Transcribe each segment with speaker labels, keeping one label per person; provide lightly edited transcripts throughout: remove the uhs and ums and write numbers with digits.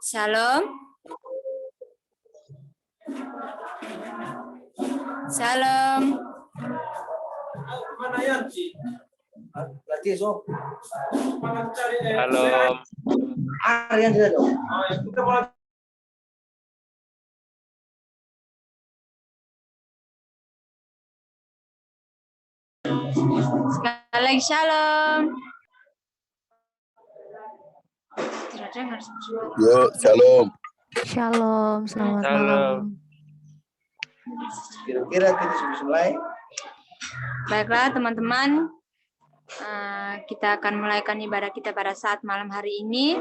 Speaker 1: Shalom. Shalom.
Speaker 2: Halo.
Speaker 1: Sekali lagi shalom.
Speaker 3: Yo, shalom.
Speaker 4: Shalom, selamat
Speaker 2: Shalom.
Speaker 4: malam.
Speaker 5: Kira-kira kita sudah mulai.
Speaker 1: Baiklah teman-teman, kita akan mulaikan ibadah kita pada saat malam hari ini.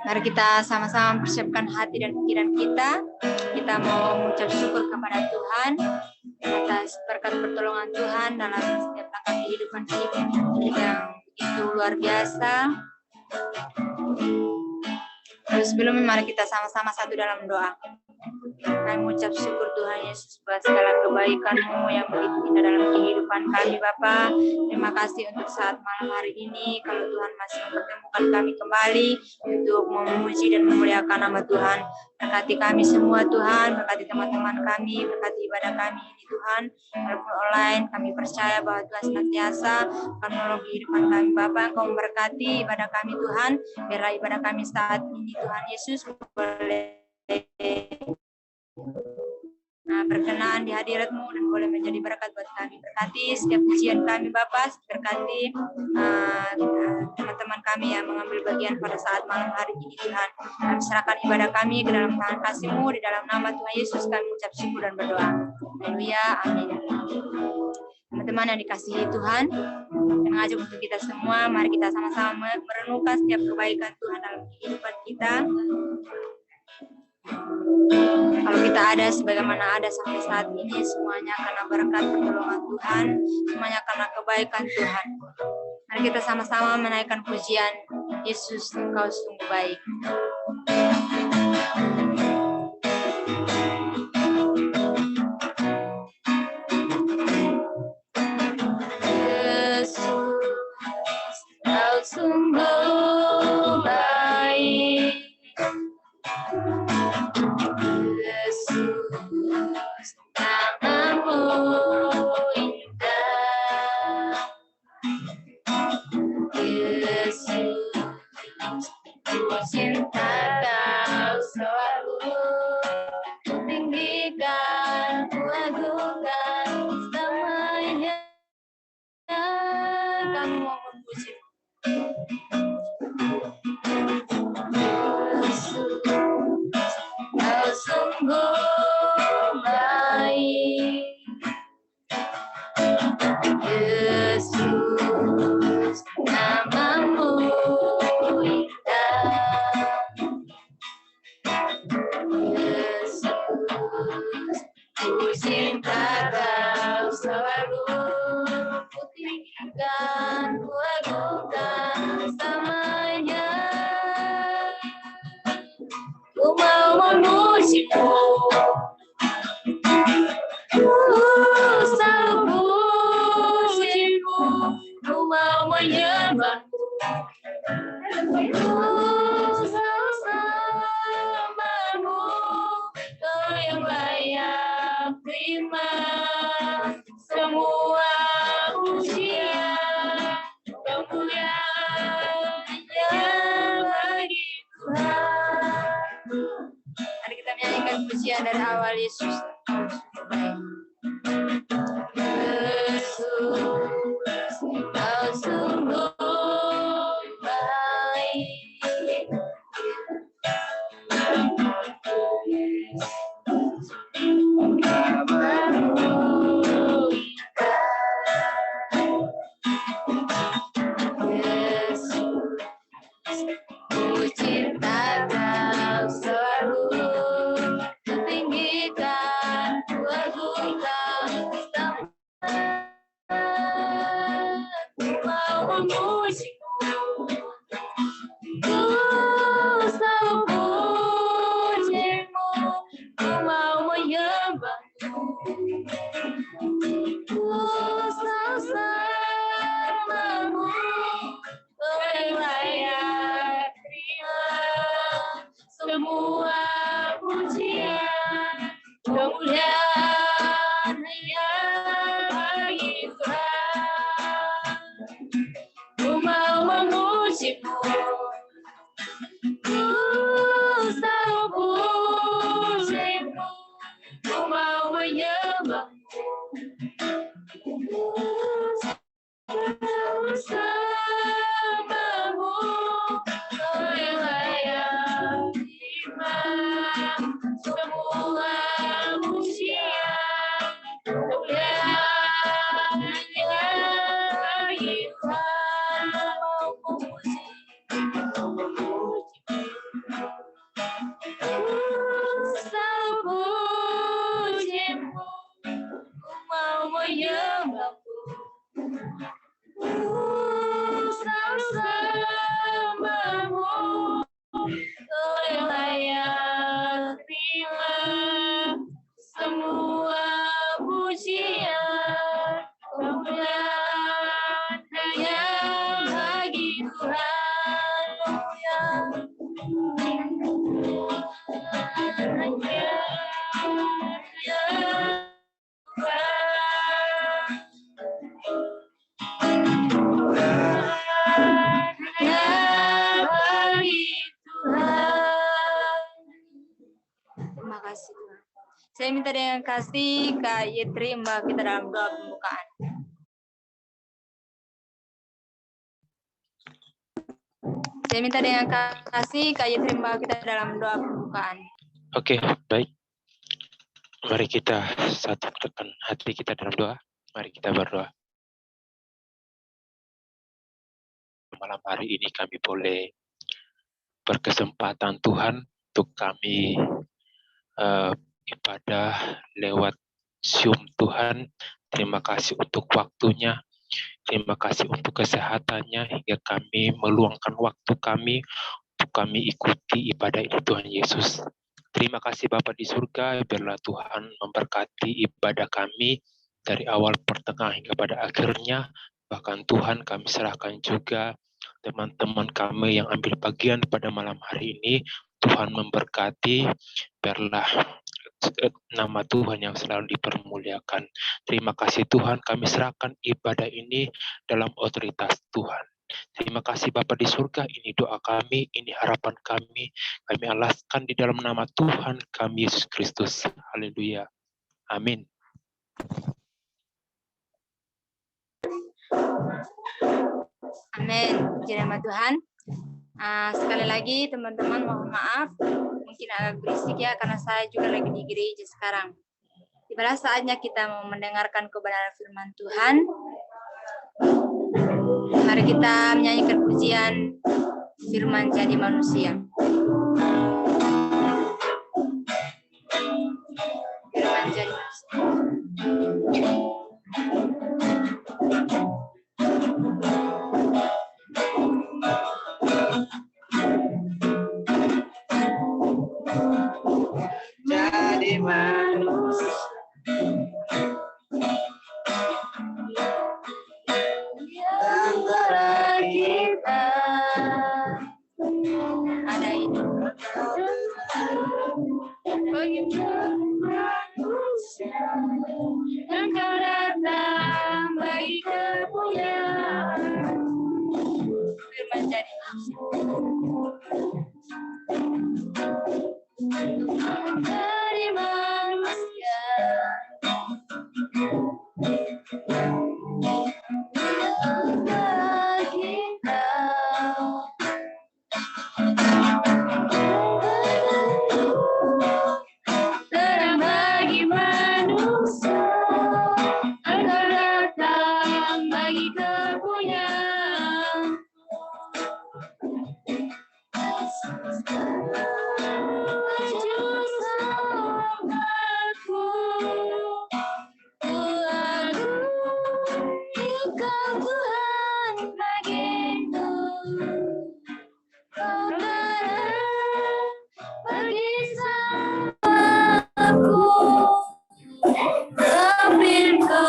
Speaker 1: Mari kita sama-sama mempersiapkan hati dan pikiran kita. Kita mau mengucap syukur kepada Tuhan atas berkat pertolongan Tuhan dalam setiap langkah kehidupan kita yang begitu luar biasa. Lalu sebelumnya mari kita sama-sama satu dalam doa. Kami mengucap syukur Tuhan Yesus buat segala kebaikan-Mu yang begitu indah dalam kehidupan kami Bapa. Terima kasih untuk saat malam hari ini. Kalau Tuhan masih mempertemukan kami kembali untuk memuji dan memuliakan nama Tuhan. Berkati kami semua Tuhan, berkati teman-teman kami, berkati ibadah kami ini Tuhan. Walaupun online, kami percaya bahwa Tuhan senantiasa akan menolong kehidupan kami Bapa. Engkau memberkati ibadah kami Tuhan. Biarlah ibadah kami saat ini Tuhan Yesus boleh berkenaan di hadirat-Mu dan boleh menjadi berkat buat kami. Berkati setiap pujian kami Bapa, berkati teman-teman kami yang mengambil bagian pada saat malam hari ini Tuhan. Kami serahkan ibadah kami ke dalam tangan kasih-Mu, di dalam nama Tuhan Yesus kami mengucap syukur dan berdoa. Haleluya, amin. Teman-teman yang dikasihi Tuhan, yang mengajak untuk kita semua, mari kita sama-sama merenungkan setiap kebaikan Tuhan dalam kehidupan kita. Kalau kita ada sebagaimana ada sampai saat ini, semuanya karena berkat pertolongan Tuhan, semuanya karena kebaikan Tuhan. Mari kita sama-sama menaikkan pujian, Yesus Engkau sungguh baik. Yesus, Engkau sungguh baik. Yesus, nama-Mu indah. Yesus, ku cinta Kau selalu. Ku tinggikan, ku agungkan namanya. Kami mau memuji. Kau sungguh baik, Yesus, nama-Mu indah. Yesus, ku cinta Kau selalu. Ku tinggikan, ku agungkan namanya. Ku mau memuji-Mu, ku selalu puji-Mu, ku mau menyembah-Mu, ku selalu sembah-Mu, Kau yang layak terima semua pujian, kemuliaan bagi Tuhan. Mari kita menyanyikan pujian dari awal Yesus. Yesus, Kau sungguh baik. Ku cinta Kau selalu. Ku tinggikan, ku agungkan ku mau memuji-Mu, ku selalu puji-Mu, ku mau menyembah-Mu, ku selalu sembah-Mu, Kau yang layak terima Kau layak terima semua pujian, kemuliaan hanya bagi Tuhan. Terima kasih Tuhan. Saya minta dengan kasih Kak Yetri Mbak kita dalam doa pembukaan. Saya minta dengan kasih Kak Yetri Mbak kita dalam doa pembukaan.
Speaker 2: Oke, baik. Mari kita satukan hati kita dalam doa. Mari kita berdoa. Malam hari ini kami boleh berkesempatan Tuhan untuk kami ibadah lewat Zoom Tuhan. Terima kasih untuk waktunya. Terima kasih untuk kesehatannya hingga kami meluangkan waktu kami untuk kami ikuti ibadah ini Tuhan Yesus. Terima kasih Bapa di surga, biarlah Tuhan memberkati ibadah kami dari awal pertengahan hingga pada akhirnya. Bahkan Tuhan kami serahkan juga teman-teman kami yang ambil bagian pada malam hari ini. Tuhan memberkati, biarlah nama Tuhan yang selalu dipermuliakan. Terima kasih Tuhan, kami serahkan ibadah ini dalam otoritas Tuhan. Terima kasih Bapa di surga, ini doa kami, ini harapan kami alaskan di dalam nama Tuhan kami Yesus Kristus. Haleluya. Amin.
Speaker 1: Amin. Puji nama Tuhan. Sekali lagi teman-teman mohon maaf, mungkin agak berisik ya karena saya juga lagi di gereja sekarang. Tibalah saatnya kita mau mendengarkan kebenaran firman Tuhan. Mari kita menyanyikan pujian firman jadi manusia. Firman jadi manusia.
Speaker 3: Jadi manusia antara kita
Speaker 1: Ada itu.
Speaker 3: bagaimana manusia engkau datang bagi kemuliaan
Speaker 1: Firman jadi manusia.
Speaker 3: dari manusia antara kita terang bagi manusia engkau datang bagi kemuliaan juru selamatku Tuhanku engkau Tuhan bagiku kau terang bagi aku sampingku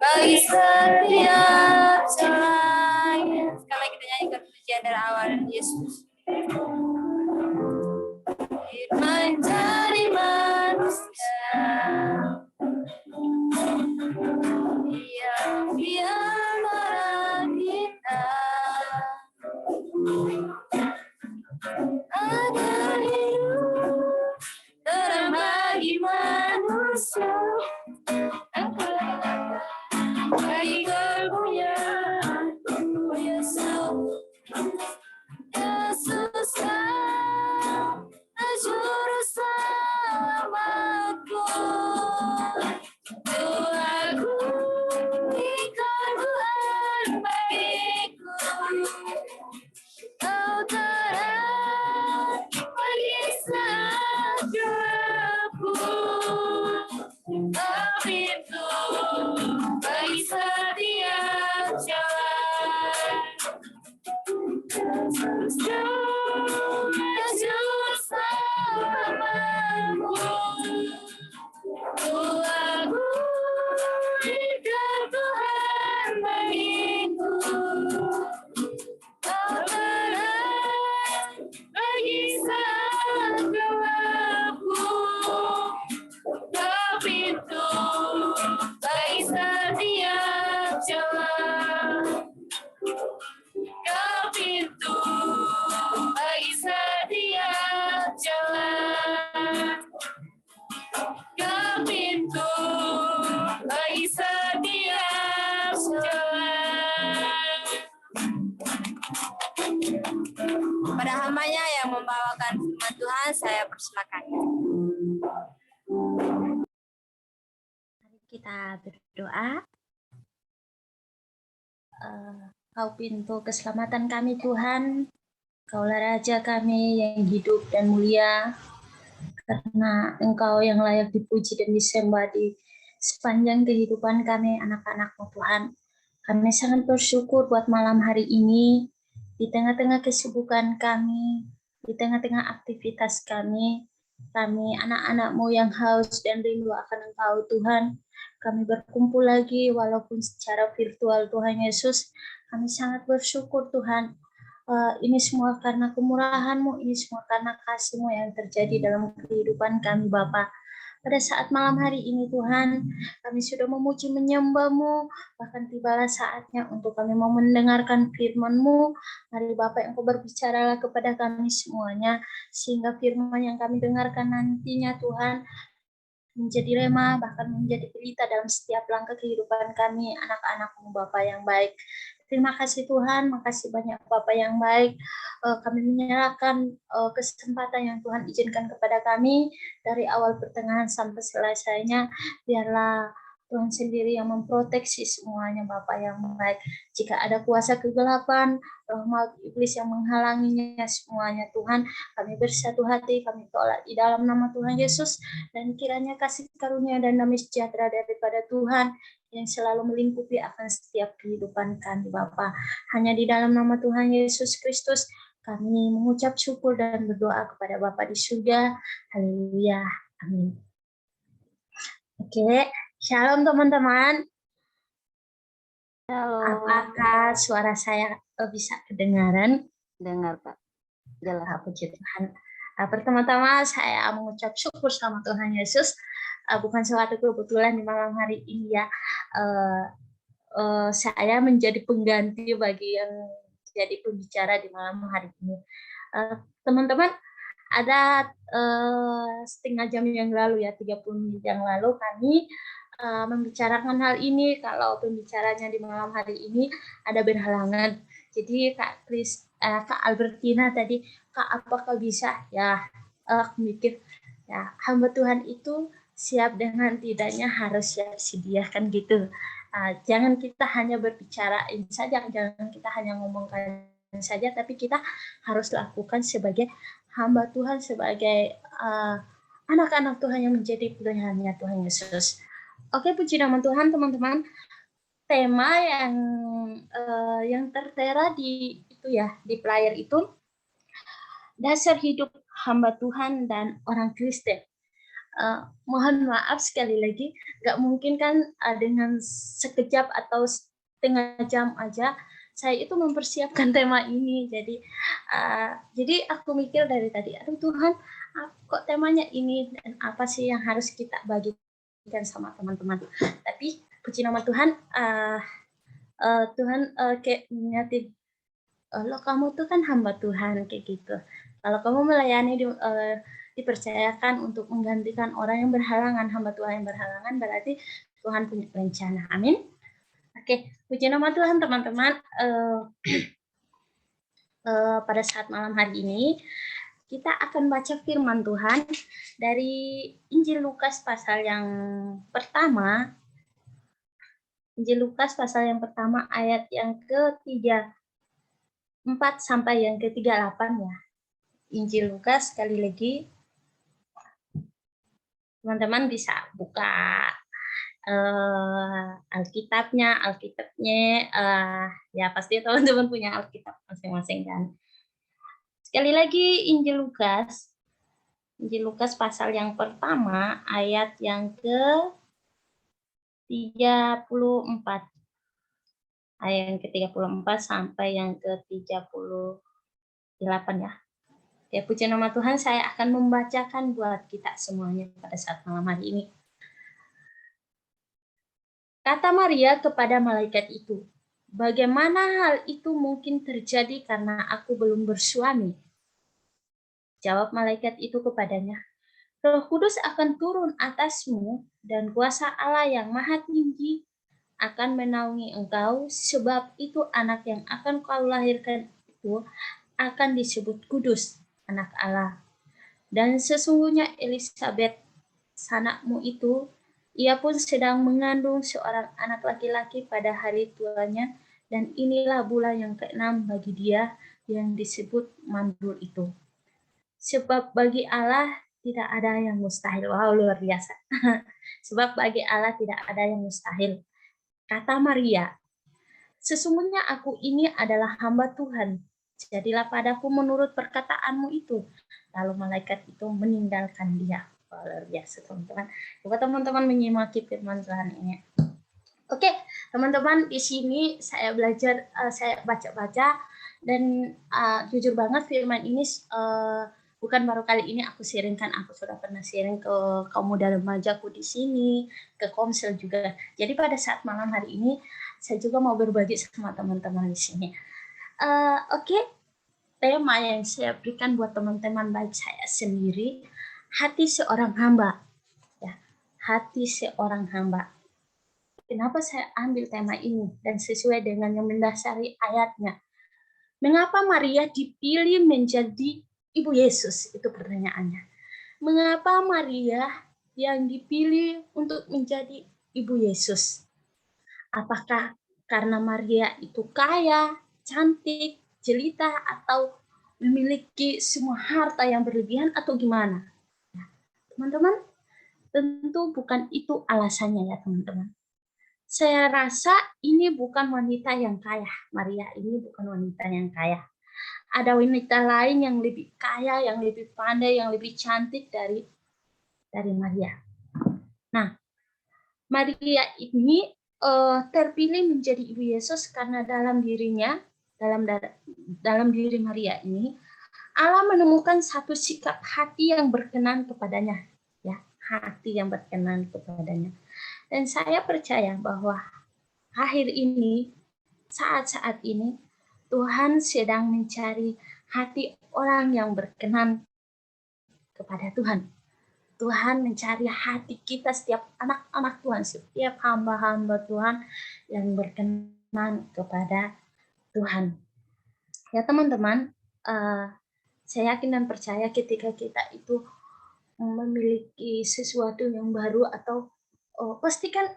Speaker 3: bagi setiap jalan.
Speaker 1: Sekali kita nyanyikan pujian dari awal Yesus.
Speaker 3: Menjadi manusia dia marah kita ada hidup terang bagi manusia bagi kemuliaan Yesus Yesus juru selamatku Tuhanku engkau Tuhan bagiku kau terang bagi setiapku kau pintu bagi setiap jalan bagi saat gelapku, kau pintu bagi setiap jalan, kau pintu bagi setiap jalan, kau pintu bagi setiap jalan.
Speaker 1: Pada hambanya yang membawakan firman Tuhan, saya persilakan.
Speaker 5: Mari kita berdoa. Kau pintu keselamatan kami Tuhan, Kaulah Raja kami yang hidup dan mulia, karena Engkau yang layak dipuji dan disembah di sepanjang kehidupan kami anak-anak-Mu Tuhan. Kami sangat bersyukur buat malam hari ini, di tengah-tengah kesibukan kami, di tengah-tengah aktivitas kami anak-anak-Mu yang haus dan rindu akan Engkau Tuhan. Kami berkumpul lagi walaupun secara virtual Tuhan Yesus. Kami sangat bersyukur Tuhan. Ini semua karena kemurahan-Mu, ini semua karena kasih-Mu yang terjadi dalam kehidupan kami Bapa. Pada saat malam hari ini Tuhan, kami sudah memuji menyembah-Mu, bahkan tibalah saatnya untuk kami mau mendengarkan firman-Mu. Mari Bapa Engkau berbicaralah kepada kami semuanya, sehingga firman yang kami dengarkan nantinya Tuhan, menjadi rema, bahkan menjadi pelita dalam setiap langkah kehidupan kami, anak-anak-Mu Bapa yang baik. Terima kasih Tuhan, makasih banyak Bapa yang baik. Kami menyerahkan kesempatan yang Tuhan izinkan kepada kami dari awal pertengahan sampai selesainya. Biarlah Tuhan sendiri yang memproteksi semuanya Bapa yang baik. Jika ada kuasa kegelapan, roh maut iblis yang menghalanginya semuanya Tuhan, kami bersatu hati, kami tolak di dalam nama Tuhan Yesus, dan kiranya kasih karunia dan damai sejahtera daripada Tuhan yang selalu melingkupi akan setiap kehidupan kami Bapa. Hanya di dalam nama Tuhan Yesus Kristus kami mengucap syukur dan berdoa kepada Bapa di surga. Haleluya. Amin. Oke, shalom teman-teman.
Speaker 4: Halo,
Speaker 5: Apakah suara saya bisa kedengaran?
Speaker 4: dengar Pak. Jelas.
Speaker 5: Puji Tuhan. Pertama-tama saya mengucap syukur sama Tuhan Yesus. Bukan suatu kebetulan di malam hari ini ya. Saya menjadi pengganti bagi yang jadi pembicara di malam hari ini. Teman-teman, ada setengah jam yang lalu ya, 30 menit yang lalu kami membicarakan hal ini. Kalau pembicaranya di malam hari ini ada berhalangan. Jadi Kak Albertina tadi, Kak apakah bisa? Ya, aku mikir ya hamba Tuhan itu siap dengan tidaknya harus siap sedia kan gitu. Jangan kita hanya berbicarain saja, jangan kita hanya ngomongkan saja, tapi kita harus lakukan sebagai hamba Tuhan, sebagai anak-anak Tuhan yang menjadi pilihannya Tuhan Yesus. Oke, puji nama Tuhan teman-teman. Tema yang tertera di itu ya, di player itu dasar hidup hamba Tuhan dan orang Kristen. Mohon maaf sekali lagi, nggak mungkin kan dengan sekejap atau setengah jam aja saya itu mempersiapkan tema ini. Jadi aku mikir dari tadi, aduh Tuhan, kok temanya ini dan apa sih yang harus kita bagikan sama teman-teman. Tapi puji nama Tuhan, Tuhan kayak ngingetin, lo kamu tuh kan hamba Tuhan kayak gitu. Kalau kamu melayani dipercayakan untuk menggantikan orang yang berhalangan, hamba Tuhan yang berhalangan, berarti Tuhan punya rencana. Amin. Oke, puji nama Tuhan teman-teman. Pada saat malam hari ini kita akan baca firman Tuhan dari Injil Lukas pasal yang pertama. Injil Lukas pasal yang pertama ayat yang ke-34 sampai yang ke-38 ya. Injil Lukas, sekali lagi teman-teman bisa buka Alkitabnya, ya pasti teman-teman punya Alkitab masing-masing kan. Sekali lagi Injil Lukas pasal yang pertama ayat yang ke-34. Ayat yang ke-34 sampai yang ke-38 ya. Ya, puji nama Tuhan, saya akan membacakan buat kita semuanya pada saat malam hari ini. Kata Maria kepada malaikat itu, "Bagaimana hal itu mungkin terjadi karena aku belum bersuami?" Jawab malaikat itu kepadanya, "Roh Kudus akan turun atasmu dan kuasa Allah yang Maha Tinggi akan menaungi engkau, sebab itu anak yang akan kau lahirkan itu akan disebut kudus, anak Allah. Dan sesungguhnya Elisabet, sanakmu itu, ia pun sedang mengandung seorang anak laki-laki pada hari tuanya, dan inilah bulan yang ke-6 bagi dia yang disebut mandul itu. Sebab bagi Allah tidak ada yang mustahil." Wow, luar biasa. Sebab bagi Allah tidak ada yang mustahil. Kata Maria, "Sesungguhnya aku ini adalah hamba Tuhan. Jadilah padaku menurut perkataanmu itu." Lalu malaikat itu meninggalkan dia. Wah, luar biasa, teman-teman. Coba teman-teman menyimaki firman Tuhan ini. Oke, teman-teman, di sini saya belajar, saya baca-baca, dan jujur banget firman ini bukan baru kali ini aku sharingkan, aku sudah pernah sharing ke kaum muda remajaku di sini, ke Komsel juga. Jadi pada saat malam hari ini saya juga mau berbagi sama teman-teman di sini. Oke, tema yang saya berikan buat teman-teman baik saya sendiri, hati seorang hamba. Ya, hati seorang hamba. Kenapa saya ambil tema ini dan sesuai dengan yang mendasari ayatnya? Mengapa Maria dipilih menjadi Ibu Yesus? Itu pertanyaannya. Mengapa Maria yang dipilih untuk menjadi Ibu Yesus? Apakah karena Maria itu kaya, cantik, jelita, atau memiliki semua harta yang berlebihan, atau gimana? Teman-teman, tentu bukan itu alasannya ya teman-teman. Saya rasa ini bukan wanita yang kaya. Maria ini bukan wanita yang kaya. Ada wanita lain yang lebih kaya, yang lebih pandai, yang lebih cantik dari Maria. Nah, Maria ini terpilih menjadi Ibu Yesus karena dalam dirinya, dalam diri Maria ini, Allah menemukan satu sikap hati yang berkenan kepadanya, ya, hati yang berkenan kepadanya. Dan saya percaya bahwa akhir ini, saat-saat ini, Tuhan sedang mencari hati orang yang berkenan kepada Tuhan. Tuhan mencari hati kita, setiap anak-anak Tuhan, setiap hamba-hamba Tuhan yang berkenan kepada Tuhan. Ya teman-teman, saya yakin dan percaya ketika kita itu memiliki sesuatu yang baru, atau pastikan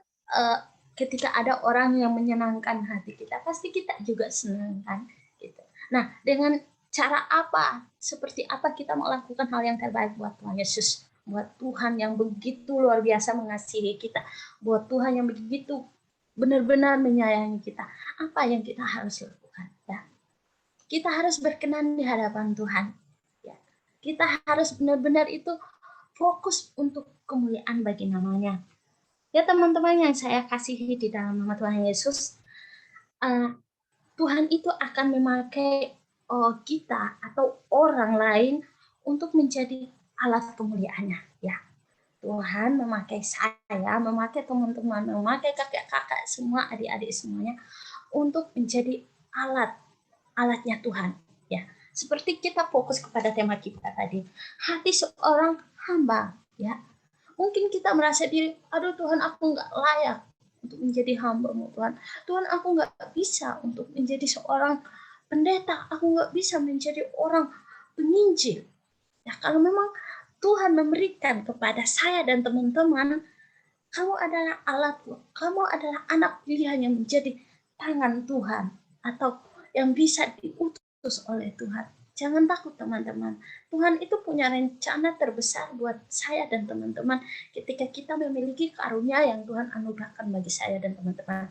Speaker 5: ketika ada orang yang menyenangkan hati kita, pasti kita juga senang kan, gitu. Nah, dengan cara apa, seperti apa kita melakukan hal yang terbaik buat Tuhan Yesus, buat Tuhan yang begitu luar biasa mengasihi kita, buat Tuhan yang begitu benar-benar menyayangi kita. Apa yang kita harus lakukan? Ya, kita harus berkenan di hadapan Tuhan. Ya, kita harus benar-benar itu fokus untuk kemuliaan bagi namanya. Ya teman-teman yang saya kasihi di dalam nama Tuhan Yesus, Tuhan itu akan memakai kita atau orang lain untuk menjadi alat kemuliaannya. Ya, Tuhan memakai saya, memakai teman-teman, memakai kakak-kakak semua, adik-adik semuanya untuk menjadi alatnya Tuhan. Ya, seperti kita fokus kepada tema kita tadi, hati seorang hamba. Ya, mungkin kita merasa diri, aduh Tuhan, aku nggak layak untuk menjadi hamba-Mu Tuhan. Tuhan, aku nggak bisa untuk menjadi seorang pendeta. Aku nggak bisa menjadi orang penginjil. Ya, kalau memang Tuhan memberikan kepada saya dan teman-teman, kamu adalah alat, kamu adalah anak pilihan yang menjadi tangan Tuhan, atau yang bisa diutus oleh Tuhan. Jangan takut teman-teman. Tuhan itu punya rencana terbesar buat saya dan teman-teman ketika kita memiliki karunia yang Tuhan anugerahkan bagi saya dan teman-teman.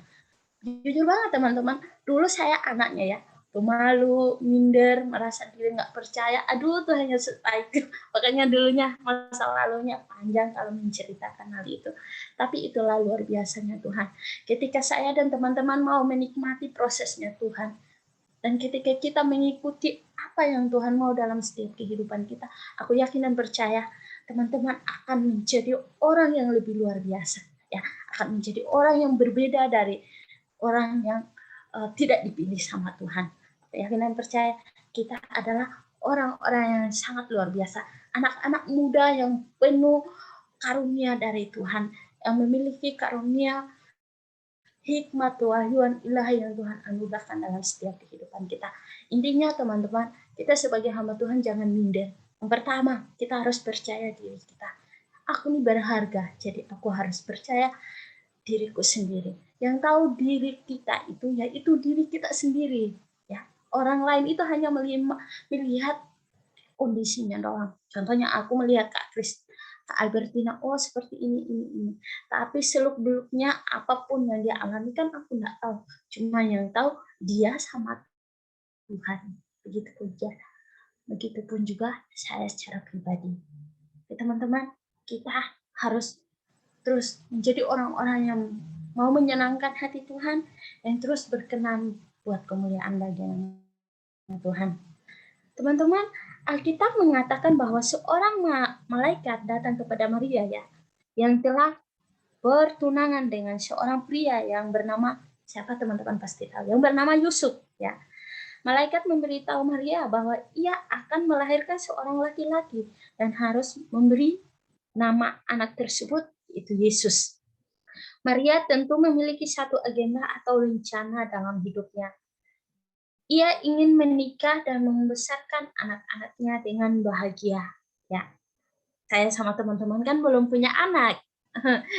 Speaker 5: Jujur banget teman-teman, dulu saya anaknya ya, pemalu, minder, merasa diri nggak percaya. Aduh, Tuhan Yesus baik. Makanya dulunya masa lalunya panjang kalau menceritakan hal itu. Tapi itulah luar biasanya Tuhan. Ketika saya dan teman-teman mau menikmati prosesnya Tuhan, dan ketika kita mengikuti apa yang Tuhan mau dalam setiap kehidupan kita, aku yakin dan percaya teman-teman akan menjadi orang yang lebih luar biasa, ya, akan menjadi orang yang berbeda dari orang yang tidak dipilih sama Tuhan. Aku yakin dan percaya kita adalah orang-orang yang sangat luar biasa, anak-anak muda yang penuh karunia dari Tuhan, yang memiliki karunia hikmat wahyuan ilahi yang Tuhan anugerahkan dalam setiap kehidupan kita. Intinya teman-teman, kita sebagai hamba Tuhan jangan minder. Yang pertama, kita harus percaya diri kita. Aku ini berharga, jadi aku harus percaya diriku sendiri. Yang tahu diri kita itu yaitu diri kita sendiri. Ya, orang lain itu hanya melihat kondisinya doang. Contohnya aku melihat Kak Albertina, oh seperti ini. Tapi seluk-beluknya apapun yang dia alami kan aku nggak tahu. Cuma yang tahu dia sama Tuhan. Begitupun juga saya secara pribadi. Teman-teman, kita harus terus menjadi orang-orang yang mau menyenangkan hati Tuhan, yang terus berkenan buat kemuliaan bagi nama Tuhan. Teman-teman, Alkitab mengatakan bahwa seorang malaikat datang kepada Maria, ya, yang telah bertunangan dengan seorang pria yang bernama, siapa teman-teman pasti tahu, yang bernama Yusuf, ya. Malaikat memberitahu Maria bahwa ia akan melahirkan seorang laki-laki dan harus memberi nama anak tersebut, yaitu Yesus. Maria tentu memiliki satu agenda atau rencana dalam hidupnya. Ia ingin menikah dan membesarkan anak-anaknya dengan bahagia. Ya, saya sama teman-teman kan belum punya anak.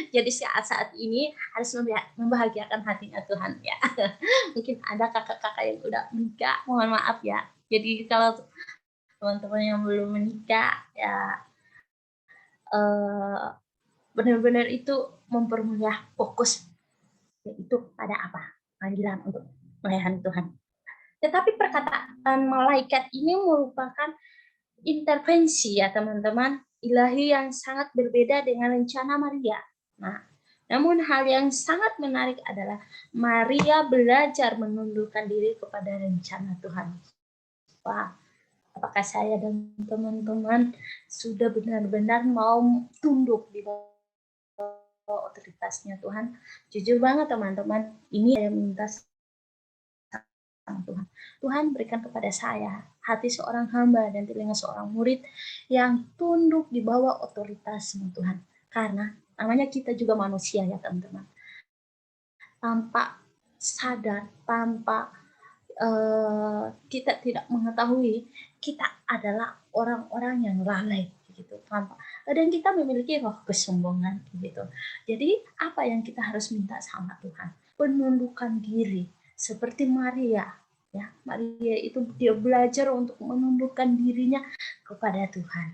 Speaker 5: Jadi saat ini harus membahagiakan hatinya Tuhan, ya. Mungkin ada kakak-kakak yang udah menikah, mohon maaf ya. Jadi kalau teman-teman yang belum menikah, ya benar-benar itu mempermudah fokus yaitu pada apa? Panggilan untuk melayani Tuhan. Tetapi perkataan malaikat ini merupakan intervensi, ya teman-teman, ilahi yang sangat berbeda dengan rencana Maria. Nah, namun hal yang sangat menarik adalah Maria belajar menundukkan diri kepada rencana Tuhan. Wah, apakah saya dan teman-teman sudah benar-benar mau tunduk di bawah otoritasnya Tuhan? Jujur banget teman-teman, ini saya minta Tuhan. Tuhan berikan kepada saya hati seorang hamba dan telinga seorang murid yang tunduk di bawah otoritas Tuhan. Karena namanya kita juga manusia, ya teman-teman. Tanpa sadar, tanpa kita tidak mengetahui, kita adalah orang-orang yang lalai gitu, dan kita memiliki roh kesombongan gitu. Jadi apa yang kita harus minta sama Tuhan? Penundukan diri. Seperti Maria, ya, Maria itu dia belajar untuk menundukkan dirinya kepada Tuhan.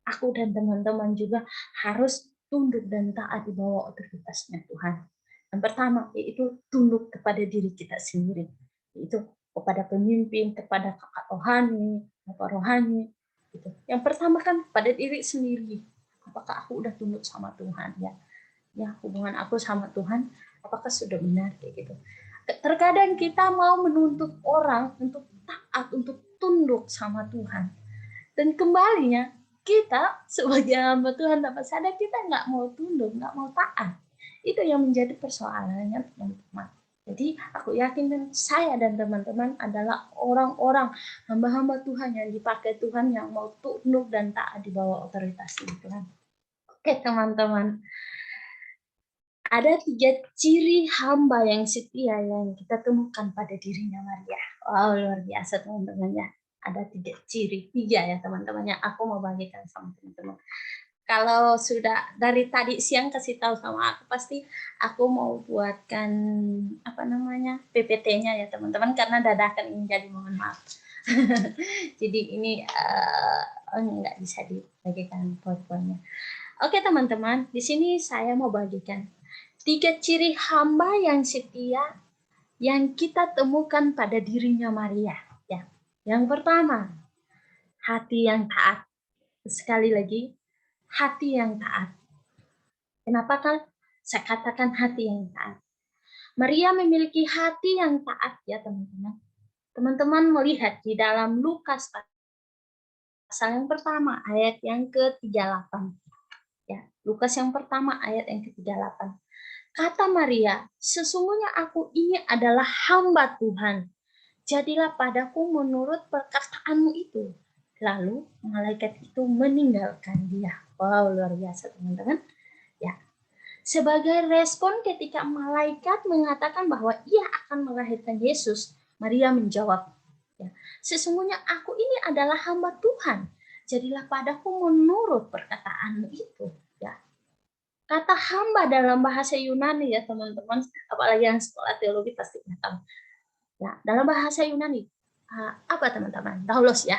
Speaker 5: Aku dan teman-teman juga harus tunduk dan taat di bawah otoritasnya Tuhan. Yang pertama yaitu tunduk kepada diri kita sendiri, yaitu kepada pemimpin, kepada kakak rohani, bapak rohani. Gitu. Yang pertama kan pada diri sendiri. Apakah aku udah tunduk sama Tuhan, ya? Ya, hubungan aku sama Tuhan apakah sudah benar kayak gitu. Terkadang kita mau menuntut orang untuk taat, untuk tunduk sama Tuhan. Dan kembalinya, kita sebagai hamba Tuhan tanpa sadar kita nggak mau tunduk, nggak mau taat. Itu yang menjadi persoalannya teman-teman. Jadi aku yakin dan saya dan teman-teman adalah orang-orang hamba-hamba Tuhan yang dipakai Tuhan yang mau tunduk dan taat di bawah otoritas Tuhan. Oke teman-teman. Ada 3 ciri hamba yang setia yang kita temukan pada dirinya Maria. Wow, luar biasa teman-teman ya. Ada 3 ciri, 3 ya teman-teman yang aku mau bagikan sama teman-teman. Kalau sudah dari tadi siang kasih tahu sama aku, pasti aku mau buatkan PPT-nya ya teman-teman, karena dadakan ini, jadi mohon maaf. Jadi ini nggak bisa dibagikan poin-poinnya. Oke teman-teman, di sini saya mau bagikan 3 ciri hamba yang setia yang kita temukan pada dirinya Maria. Ya. Yang pertama, hati yang taat. Sekali lagi, hati yang taat. Kenapa kan saya katakan hati yang taat? Maria memiliki hati yang taat ya teman-teman. Teman-teman melihat di dalam Lukas pasal yang pertama ayat yang ke-38. Ya, Lukas yang pertama ayat yang ke-38. Kata Maria, sesungguhnya aku ini adalah hamba Tuhan. Jadilah padaku menurut perkataanmu itu. Lalu malaikat itu meninggalkan dia. Wow, luar biasa teman-teman. Ya, sebagai respon ketika malaikat mengatakan bahwa ia akan melahirkan Yesus, Maria menjawab, ya, sesungguhnya aku ini adalah hamba Tuhan. Jadilah padaku menurut perkataanmu itu. Ya. Kata hamba dalam bahasa Yunani ya teman-teman, apalagi yang sekolah teologi pasti tahu. Ya, dalam bahasa Yunani apa teman-teman? Daulos ya,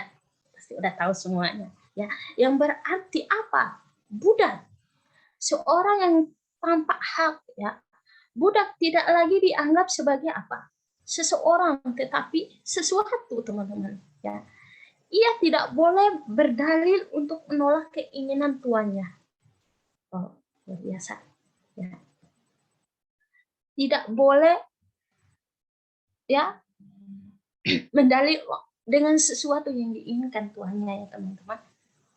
Speaker 5: pasti udah tahu semuanya. Ya, yang berarti apa? Budak. Seorang yang tanpa hak ya. Budak tidak lagi dianggap sebagai apa? Seseorang, tetapi sesuatu teman-teman. Ya, ia tidak boleh berdalil untuk menolak keinginan tuannya. Oh, luar biasa. Ya. Tidak boleh ya mendalil dengan sesuatu yang diinginkan tuannya ya teman-teman.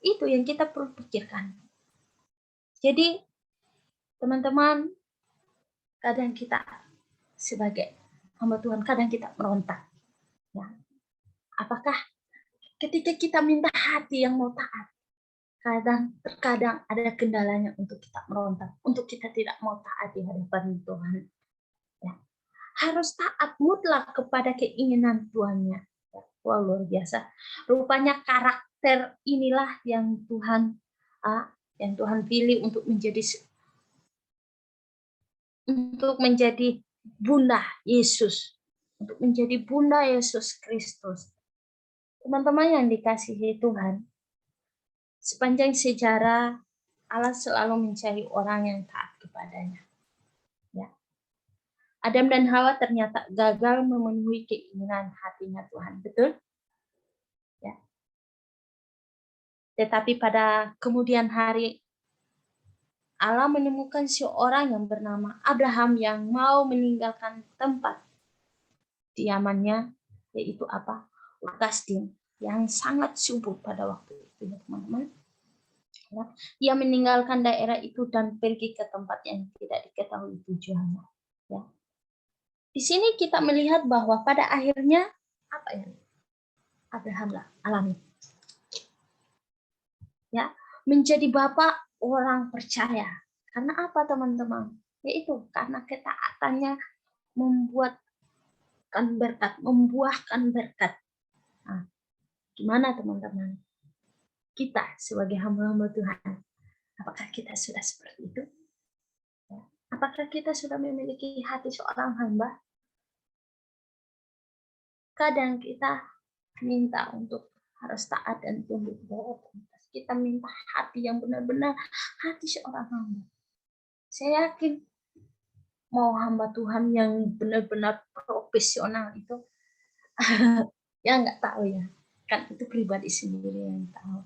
Speaker 5: Itu yang kita perlu pikirkan. Jadi teman-teman, kadang kita sebagai hamba Tuhan, kadang kita merontak. Ya. Apakah ketika kita minta hati yang mau taat, terkadang ada kendalanya untuk kita merontak, untuk kita tidak mau taat di hadapan Tuhan. Ya. Harus taat mutlak kepada keinginan Tuannya. Ya. Wah, luar biasa. Rupanya karakter inilah yang Tuhan pilih untuk menjadi Bunda Yesus, untuk menjadi Bunda Yesus Kristus. Teman-teman yang dikasihi Tuhan, sepanjang sejarah Allah selalu mencari orang yang taat kepadanya. Ya. Adam dan Hawa ternyata gagal memenuhi keinginan hatinya Tuhan, betul? Ya. Tetapi pada kemudian hari Allah menemukan seorang yang bernama Abraham yang mau meninggalkan tempat diamannya, yaitu apa? Kasdim, yang sangat subur pada waktu itu ya teman-teman. Ya, ia meninggalkan daerah itu dan pergi ke tempat yang tidak diketahui tujuannya. Ya. Di sini kita melihat bahwa pada akhirnya apa yang Abraham alami? Ya, menjadi bapak orang percaya. Karena apa teman-teman? Yaitu karena ketaatannya membuahkan berkat. Nah, gimana teman-teman? Kita sebagai hamba-hamba Tuhan, apakah kita sudah seperti itu? Apakah kita sudah memiliki hati seorang hamba? Kadang kita minta untuk harus taat dan tunduk kepada Tuhan. Kita minta hati yang benar-benar hati seorang hamba. Saya yakin mau hamba Tuhan yang benar-benar profesional itu ya nggak tahu ya, kan itu pribadi sendiri yang tahu.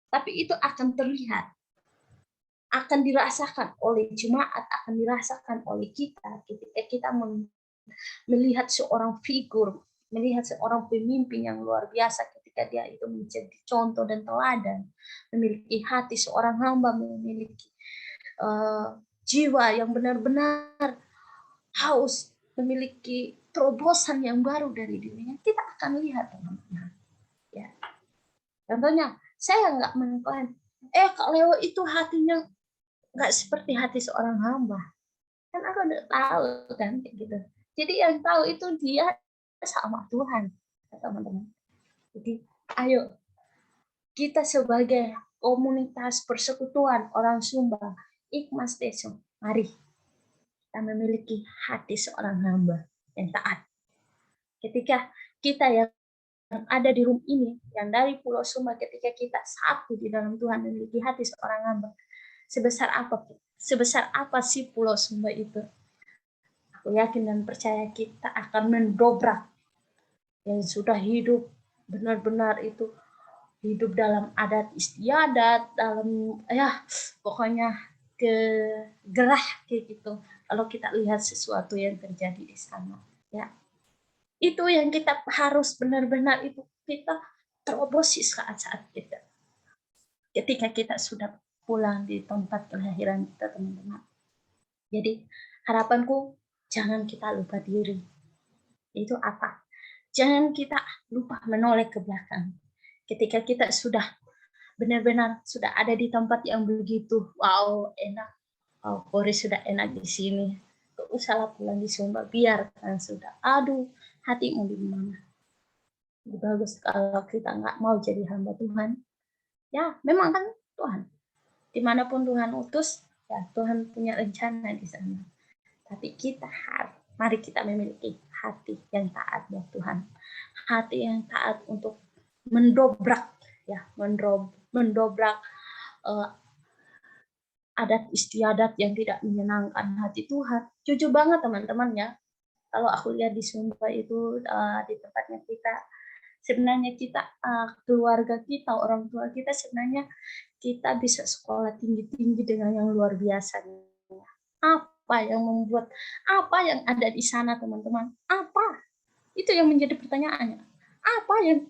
Speaker 5: Tapi itu akan terlihat, akan dirasakan oleh jemaat, akan dirasakan oleh kita ketika kita melihat seorang figur, melihat seorang pemimpin yang luar biasa ketika dia itu menjadi contoh dan teladan, memiliki hati seorang hamba, memiliki jiwa yang benar-benar haus, memiliki terobosan yang baru dari dirinya, kita akan lihat teman-teman. Ya. Contohnya, saya nggak mengklaim, Kak Leo itu hatinya nggak seperti hati seorang hamba. Kan aku udah tahu kan kayak gitu. Jadi yang tahu itu dia sama Tuhan, teman-teman. Jadi, ayo kita sebagai komunitas persekutuan orang Sumba, Ikmas Deso, mari kita memiliki hati seorang hamba yang taat. Ketika kita yang ada di room ini, yang dari Pulau Sumba, ketika kita satu di dalam Tuhan memiliki hati seorang hamba, sebesar apa sih Pulau Sumba itu? Aku yakin dan percaya kita akan mendobrak yang sudah hidup benar-benar itu hidup dalam adat istiadat, dalam pokoknya gerah kayak gitu. Kalau kita lihat sesuatu yang terjadi di sana, ya Itu yang kita harus benar-benar itu kita terobosi saat-saat kita. Ketika kita sudah pulang di tempat kelahiran kita, teman-teman. Jadi harapanku jangan kita lupa diri. Itu apa? Jangan kita lupa menoleh ke belakang. Ketika kita sudah benar-benar sudah ada di tempat yang begitu, wow, enak. Oh, Kori sudah enak di sini. Gak usahlah pulang di Sumba, biarkan sudah. Aduh, hatimu di mana? Lebih bagus kalau kita nggak mau jadi hamba Tuhan. Ya, memang kan Tuhan. Dimanapun Tuhan utus, ya Tuhan punya rencana di sana. Tapi kita mari kita memiliki hati yang taat buat Tuhan. Hati yang taat untuk mendobrak, ya, mendobrak adat istiadat yang tidak menyenangkan hati Tuhan. Jujur banget teman-teman ya. Kalau aku lihat di Sumba itu di tempatnya kita, sebenarnya kita keluarga kita, orang tua kita sebenarnya kita bisa sekolah tinggi-tinggi dengan yang luar biasa. Apa yang membuat, apa yang ada di sana teman-teman? Apa? Itu yang menjadi pertanyaannya. Apa yang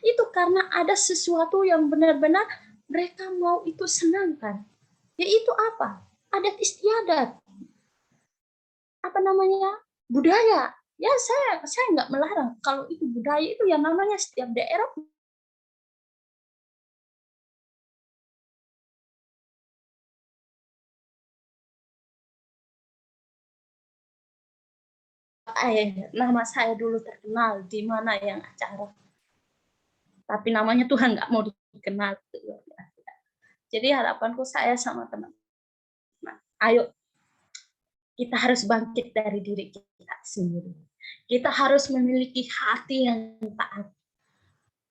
Speaker 5: itu karena ada sesuatu yang benar-benar mereka mau itu senangkan. Yaitu apa? Adat istiadat. Apa namanya? Budaya. Ya saya nggak melarang kalau itu budaya itu yang namanya setiap daerah nama saya dulu terkenal di mana yang acara. Tapi namanya Tuhan nggak mau dikenal. Jadi harapanku saya sama teman-teman, ayo kita harus bangkit dari diri kita sendiri. Kita harus memiliki hati yang taat.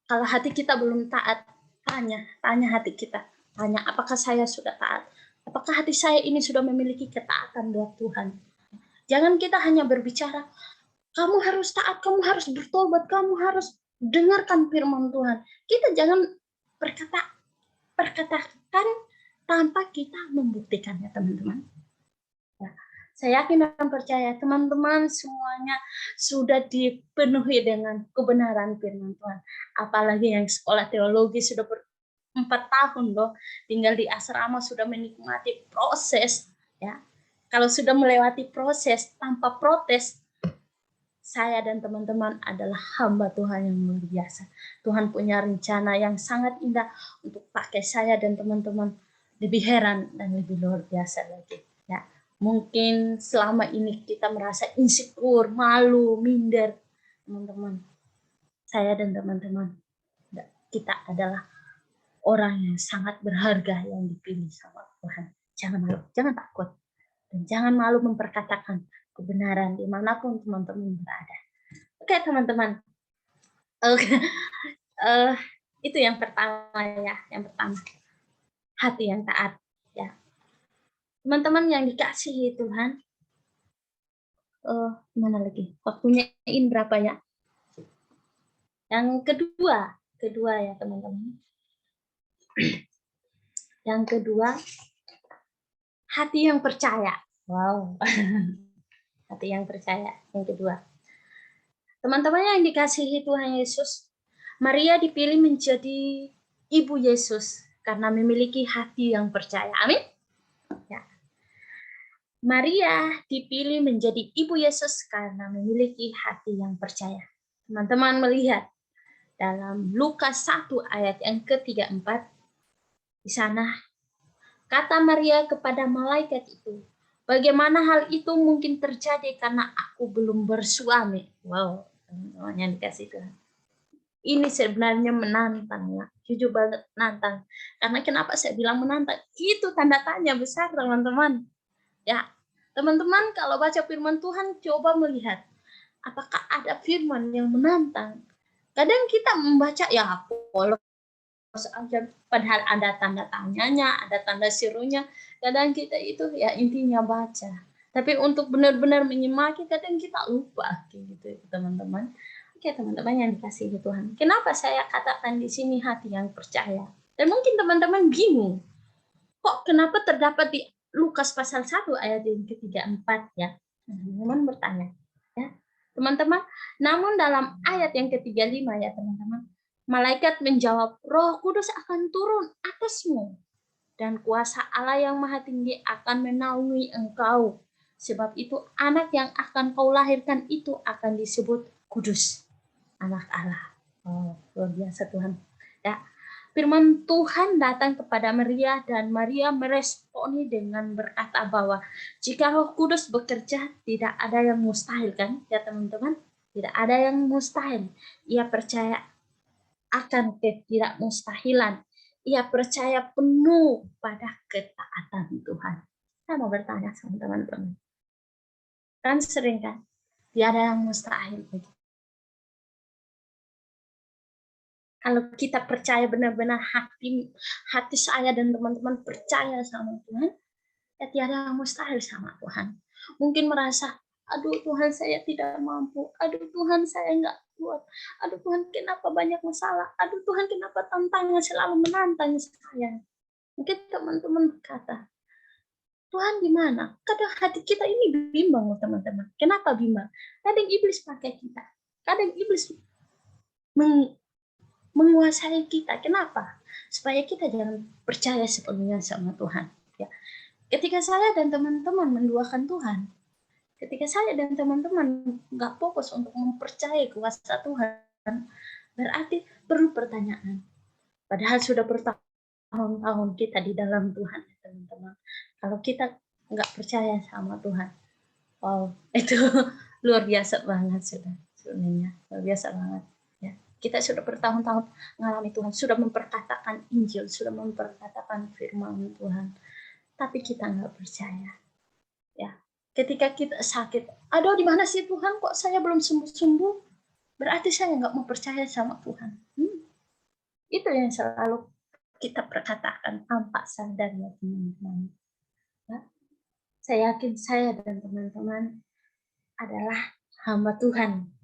Speaker 5: Kalau hati kita belum taat, tanya hati kita. Tanya, apakah saya sudah taat? Apakah hati saya ini sudah memiliki ketaatan buat Tuhan? Jangan kita hanya berbicara, kamu harus taat, kamu harus bertobat, kamu harus dengarkan firman Tuhan. Kita jangan perkatakan tanpa kita membuktikannya, teman-teman. Ya. Saya yakin dan percaya teman-teman semuanya sudah dipenuhi dengan kebenaran firman Tuhan. Apalagi yang sekolah teologi sudah 4 tahun loh, tinggal di asrama sudah menikmati proses. Ya, kalau sudah melewati proses tanpa protes, saya dan teman-teman adalah hamba Tuhan yang luar biasa. Tuhan punya rencana yang sangat indah untuk pakai saya dan teman-teman lebih heran dan lebih luar biasa lagi. Ya, mungkin selama ini kita merasa insecure, malu, minder, teman-teman. Saya dan teman-teman, kita adalah orang yang sangat berharga yang dipilih sama Tuhan. Jangan malu, jangan takut, dan jangan malu memperkatakan kebenaran dimanapun teman-teman berada. Oke teman-teman, itu yang pertama ya, yang pertama hati yang taat ya. Teman-teman yang dikasihi Tuhan, mana lagi? Waktunya ini berapa ya? Yang kedua ya teman-teman. Yang kedua, hati yang percaya. Wow, hati yang percaya. Yang kedua, teman-teman yang dikasihi Tuhan Yesus, Maria dipilih menjadi ibu Yesus karena memiliki hati yang percaya. Amin. Ya. Maria dipilih menjadi ibu Yesus karena memiliki hati yang percaya. Teman-teman melihat dalam Lukas 1 ayat yang ke-34, di sana kata Maria kepada malaikat itu, bagaimana hal itu mungkin terjadi karena aku belum bersuami. Wow, yang dikasih Tuhan. Ini sebenarnya menantang ya, jujur banget menantang. Karena kenapa saya bilang menantang? Itu tanda tanya besar teman-teman. Ya, teman-teman kalau baca firman Tuhan coba melihat apakah ada firman yang menantang. Kadang kita membaca ya polos aja, padahal ada tanda tanyanya, ada tanda serunya. Kadang kita itu ya intinya baca. Tapi untuk benar-benar menyemaki kadang kita lupa gitu teman-teman. Oke teman-teman yang dikasihi Tuhan. Kenapa saya katakan di sini hati yang percaya? Dan mungkin teman-teman bingung. Kok kenapa terdapat di Lukas pasal 1 ayat yang ke-34 ya? Teman-teman bertanya. Ya. Teman-teman, namun dalam ayat yang ke-35 ya teman-teman, malaikat menjawab, Roh Kudus akan turun atasmu dan kuasa Allah yang Maha Tinggi akan menaungi engkau. Sebab itu anak yang akan kau lahirkan itu akan disebut kudus, anak Allah. Oh, luar biasa Tuhan. Ya, firman Tuhan datang kepada Maria dan Maria meresponi dengan berkata bahwa jika Roh Kudus bekerja tidak ada yang mustahil kan ya teman-teman, tidak ada yang mustahil. Ia percaya akan ketidakmustahilan. Ia percaya penuh pada ketaatan Tuhan. Saya mau bertanya sama teman-teman, kan sering kan tiada yang mustahil. Kalau kita percaya benar-benar hati saya dan teman-teman percaya sama Tuhan, ya tiada yang mustahil sama Tuhan. Mungkin merasa, aduh Tuhan saya tidak mampu, aduh Tuhan saya nggak kuat, aduh Tuhan kenapa banyak masalah, aduh Tuhan kenapa tantangan selalu menantang saya. Mungkin teman-teman berkata, Tuhan di mana? Kadang hati kita ini bimbang teman-teman. Kenapa bimbang? Kadang iblis pakai kita, kadang iblis menguasai kita. Kenapa? Supaya kita jangan percaya sepenuhnya sama Tuhan. Ya. Ketika saya dan teman-teman menduakan Tuhan, ketika saya dan teman-teman nggak fokus untuk mempercayai kuasa Tuhan, berarti perlu pertanyaan. Padahal sudah bertahun-tahun kita di dalam Tuhan, teman-teman. Kalau kita nggak percaya sama Tuhan, wow, itu luar biasa banget sudah, sebenarnya luar biasa banget. Kita sudah bertahun-tahun mengalami Tuhan, sudah memperkatakan Injil, sudah memperkatakan firman Tuhan, tapi kita nggak percaya. Ya, ketika kita sakit, aduh di mana sih Tuhan? Kok saya belum sembuh-sembuh? Berarti saya nggak mau percaya sama Tuhan. Itu yang selalu kita perkatakan tanpa sadar ya teman-teman. Ya, saya yakin saya dan teman-teman adalah hamba Tuhan.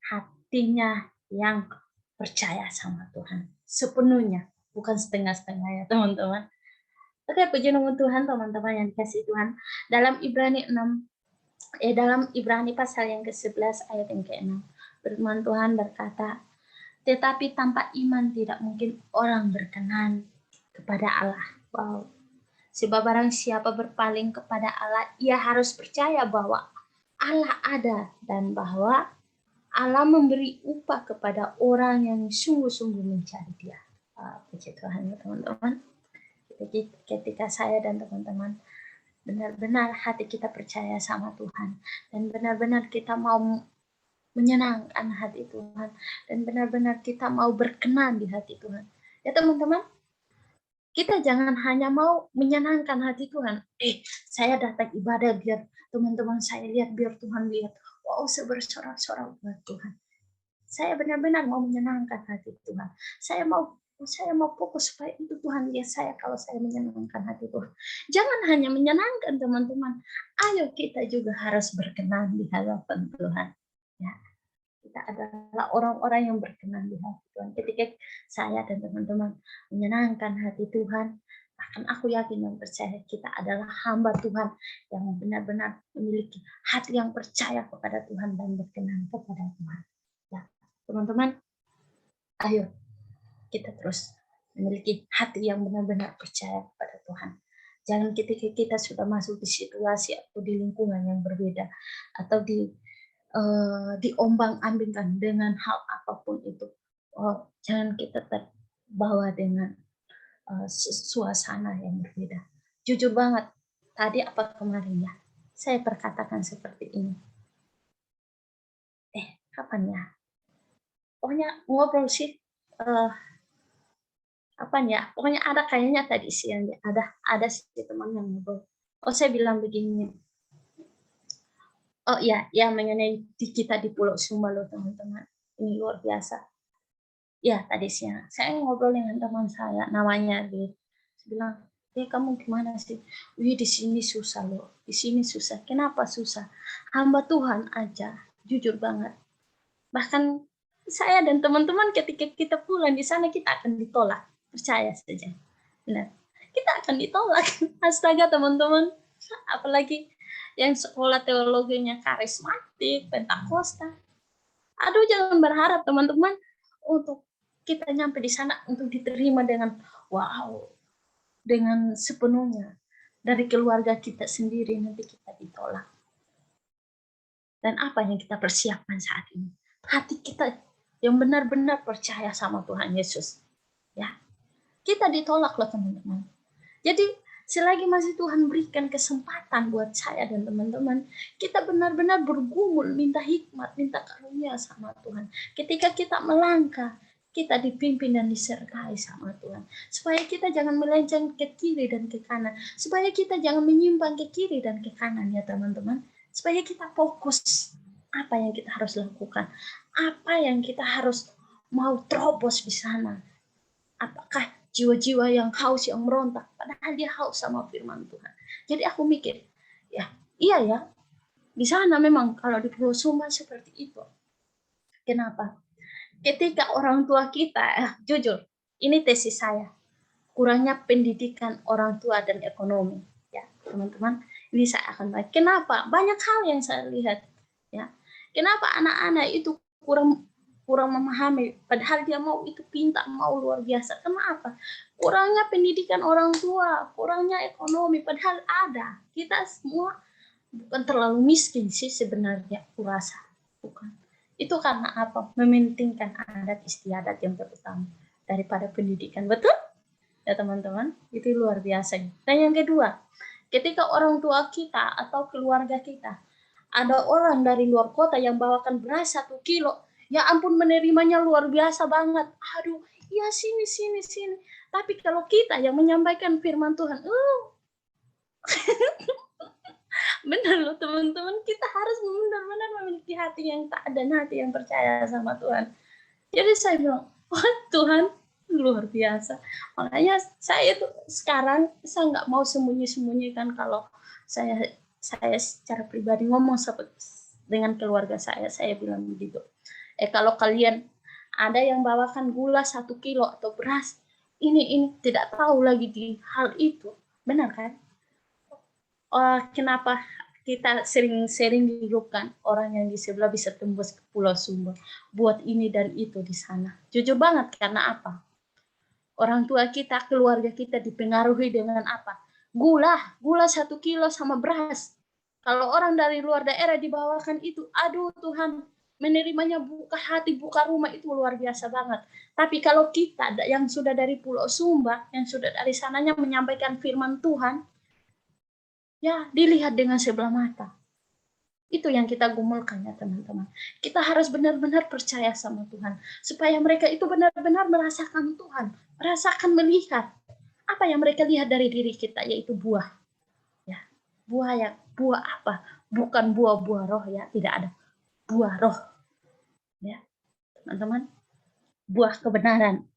Speaker 5: Hatinya yang percaya sama Tuhan sepenuhnya, bukan setengah-setengah ya teman-teman. Oke, puji nama Tuhan teman-teman yang dikasih Tuhan. Dalam Ibrani pasal yang ke-11 ayat yang ke-6, firman Tuhan berkata, tetapi tanpa iman tidak mungkin orang berkenan kepada Allah. Wow. Sebab barang siapa berpaling kepada Allah, ia harus percaya bahwa Allah ada dan bahwa Allah memberi upah kepada orang yang sungguh-sungguh mencari Dia. Puji Tuhan ya teman-teman. Ketika saya dan teman-teman benar-benar hati kita percaya sama Tuhan dan benar-benar kita mau menyenangkan hati Tuhan dan benar-benar kita mau berkenan di hati Tuhan. Ya teman-teman, kita jangan hanya mau menyenangkan hati Tuhan. Saya datang ibadah biar teman-teman saya lihat, biar Tuhan lihat. Wow, saya bersorak-sorak buat Tuhan. Saya benar-benar mau menyenangkan hati Tuhan. Saya mau fokus supaya itu Tuhan lihat saya kalau saya menyenangkan hati Tuhan. Jangan hanya menyenangkan teman-teman. Ayo kita juga harus berkenan di hadapan Tuhan. Ya, kita adalah orang-orang yang berkenan di hati Tuhan. Ketika saya dan teman-teman menyenangkan hati Tuhan, bahkan aku yakin dan percaya kita adalah hamba Tuhan yang benar-benar memiliki hati yang percaya kepada Tuhan dan berkenan kepada Tuhan. Ya, teman-teman, ayo kita terus memiliki hati yang benar-benar percaya kepada Tuhan. Jangan ketika kita sudah masuk di situasi atau di lingkungan yang berbeda atau diombang-ambingkan dengan hal apapun itu, jangan kita terbawa dengan suasana yang berbeda. Jujur banget, tadi apa kemarin ya, saya perkatakan seperti ini. Kapan ya? Pokoknya ngobrol sih, pokoknya ada kayaknya tadi siang ya, ada sih teman yang ngobrol. Saya bilang begini, mengenai kita di Pulau Sumba loh teman-teman, ini luar biasa. Ya tadi siang saya ngobrol dengan teman saya, namanya dia bilang, kamu gimana sih? Di sini susah loh, di sini susah. Kenapa susah? Hamba Tuhan aja, jujur banget. Bahkan saya dan teman-teman ketika kita pulang di sana kita akan ditolak, percaya saja. Benar, kita akan ditolak. Astaga teman-teman, apalagi yang sekolah teologinya karismatik, Pentakosta. Aduh, jangan berharap teman-teman untuk kita nyampe di sana untuk diterima dengan wow, dengan sepenuhnya. Dari keluarga kita sendiri nanti kita ditolak. Dan apa yang kita persiapkan saat ini? Hati kita yang benar-benar percaya sama Tuhan Yesus. Ya, kita ditolak loh teman-teman. Jadi selagi masih Tuhan berikan kesempatan buat saya dan teman-teman, kita benar-benar bergumul, minta hikmat, minta karunia sama Tuhan. Ketika kita melangkah, kita dipimpin dan disertai sama Tuhan. Supaya kita jangan melenceng ke kiri dan ke kanan. Supaya kita jangan menyimpang ke kiri dan ke kanan ya teman-teman. Supaya kita fokus apa yang kita harus lakukan. Apa yang kita harus mau terobos di sana. Apakah jiwa-jiwa yang haus, yang merontak, padahal dia haus sama firman Tuhan. Jadi aku mikir, ya iya ya, di sana memang kalau di Pulau Sumba seperti itu. Kenapa? Ketika orang tua kita, jujur, ini tesis saya, kurangnya pendidikan orang tua dan ekonomi. Ya teman-teman, ini saya akan bahas. Kenapa? Banyak hal yang saya lihat. Ya, kenapa anak-anak itu kurang memahami, padahal dia mau itu pintar, mau luar biasa. Kenapa? Kurangnya pendidikan orang tua, kurangnya ekonomi, padahal ada. Kita semua bukan terlalu miskin sih sebenarnya, kurasa. Bukan. Itu karena apa? Mementingkan adat istiadat yang terutama daripada pendidikan. Betul? Ya teman-teman, itu luar biasa. Dan yang kedua, ketika orang tua kita atau keluarga kita, ada orang dari luar kota yang bawakan beras 1 kilo, ya ampun menerimanya luar biasa banget. Aduh, ya sini. Tapi kalau kita yang menyampaikan firman Tuhan, benar loh teman-teman, kita harus benar-benar memiliki hati yang taat dan hati yang percaya sama Tuhan. Jadi saya bilang, wah Tuhan luar biasa. Makanya saya itu sekarang saya nggak mau sembunyi-sembunyikan kalau saya secara pribadi ngomong dengan keluarga saya bilang begitu. Kalau kalian ada yang bawakan gula 1 kilo atau beras, ini tidak tahu lagi di hal itu, benar kan? Kenapa kita sering dihidupkan orang yang di sebelah bisa tembus ke Pulau Sumba, buat ini dan itu di sana. Jujur banget, karena apa? Orang tua kita, keluarga kita dipengaruhi dengan apa? Gula 1 kilo sama beras. Kalau orang dari luar daerah dibawakan itu, aduh Tuhan, menerimanya buka hati, buka rumah, itu luar biasa banget. Tapi kalau kita yang sudah dari Pulau Sumba, yang sudah dari sananya menyampaikan firman Tuhan, ya dilihat dengan sebelah mata. Itu yang kita gumulkan ya teman-teman. Kita harus benar-benar percaya sama Tuhan. Supaya mereka itu benar-benar merasakan Tuhan. Merasakan, melihat. Apa yang mereka lihat dari diri kita, yaitu buah. Ya, buah apa? Bukan buah-buah roh ya, tidak ada. Buah roh. Ya, teman-teman. Buah kebenaran.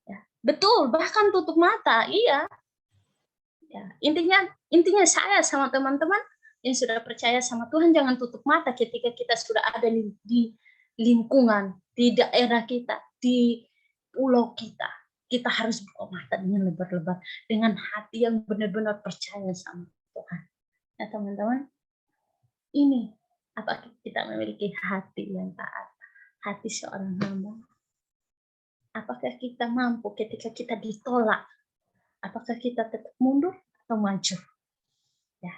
Speaker 5: Ya, betul, bahkan tutup mata, iya. Ya, intinya saya sama teman-teman yang sudah percaya sama Tuhan, jangan tutup mata ketika kita sudah ada di lingkungan, di daerah kita, di pulau kita. Kita harus buka mata dengan lebar-lebar, dengan hati yang benar-benar percaya sama Tuhan. Ya teman-teman, ini apakah kita memiliki hati yang taat, hati seorang hamba? Apakah kita mampu ketika kita ditolak? Apakah kita tetap mundur atau maju? Ya,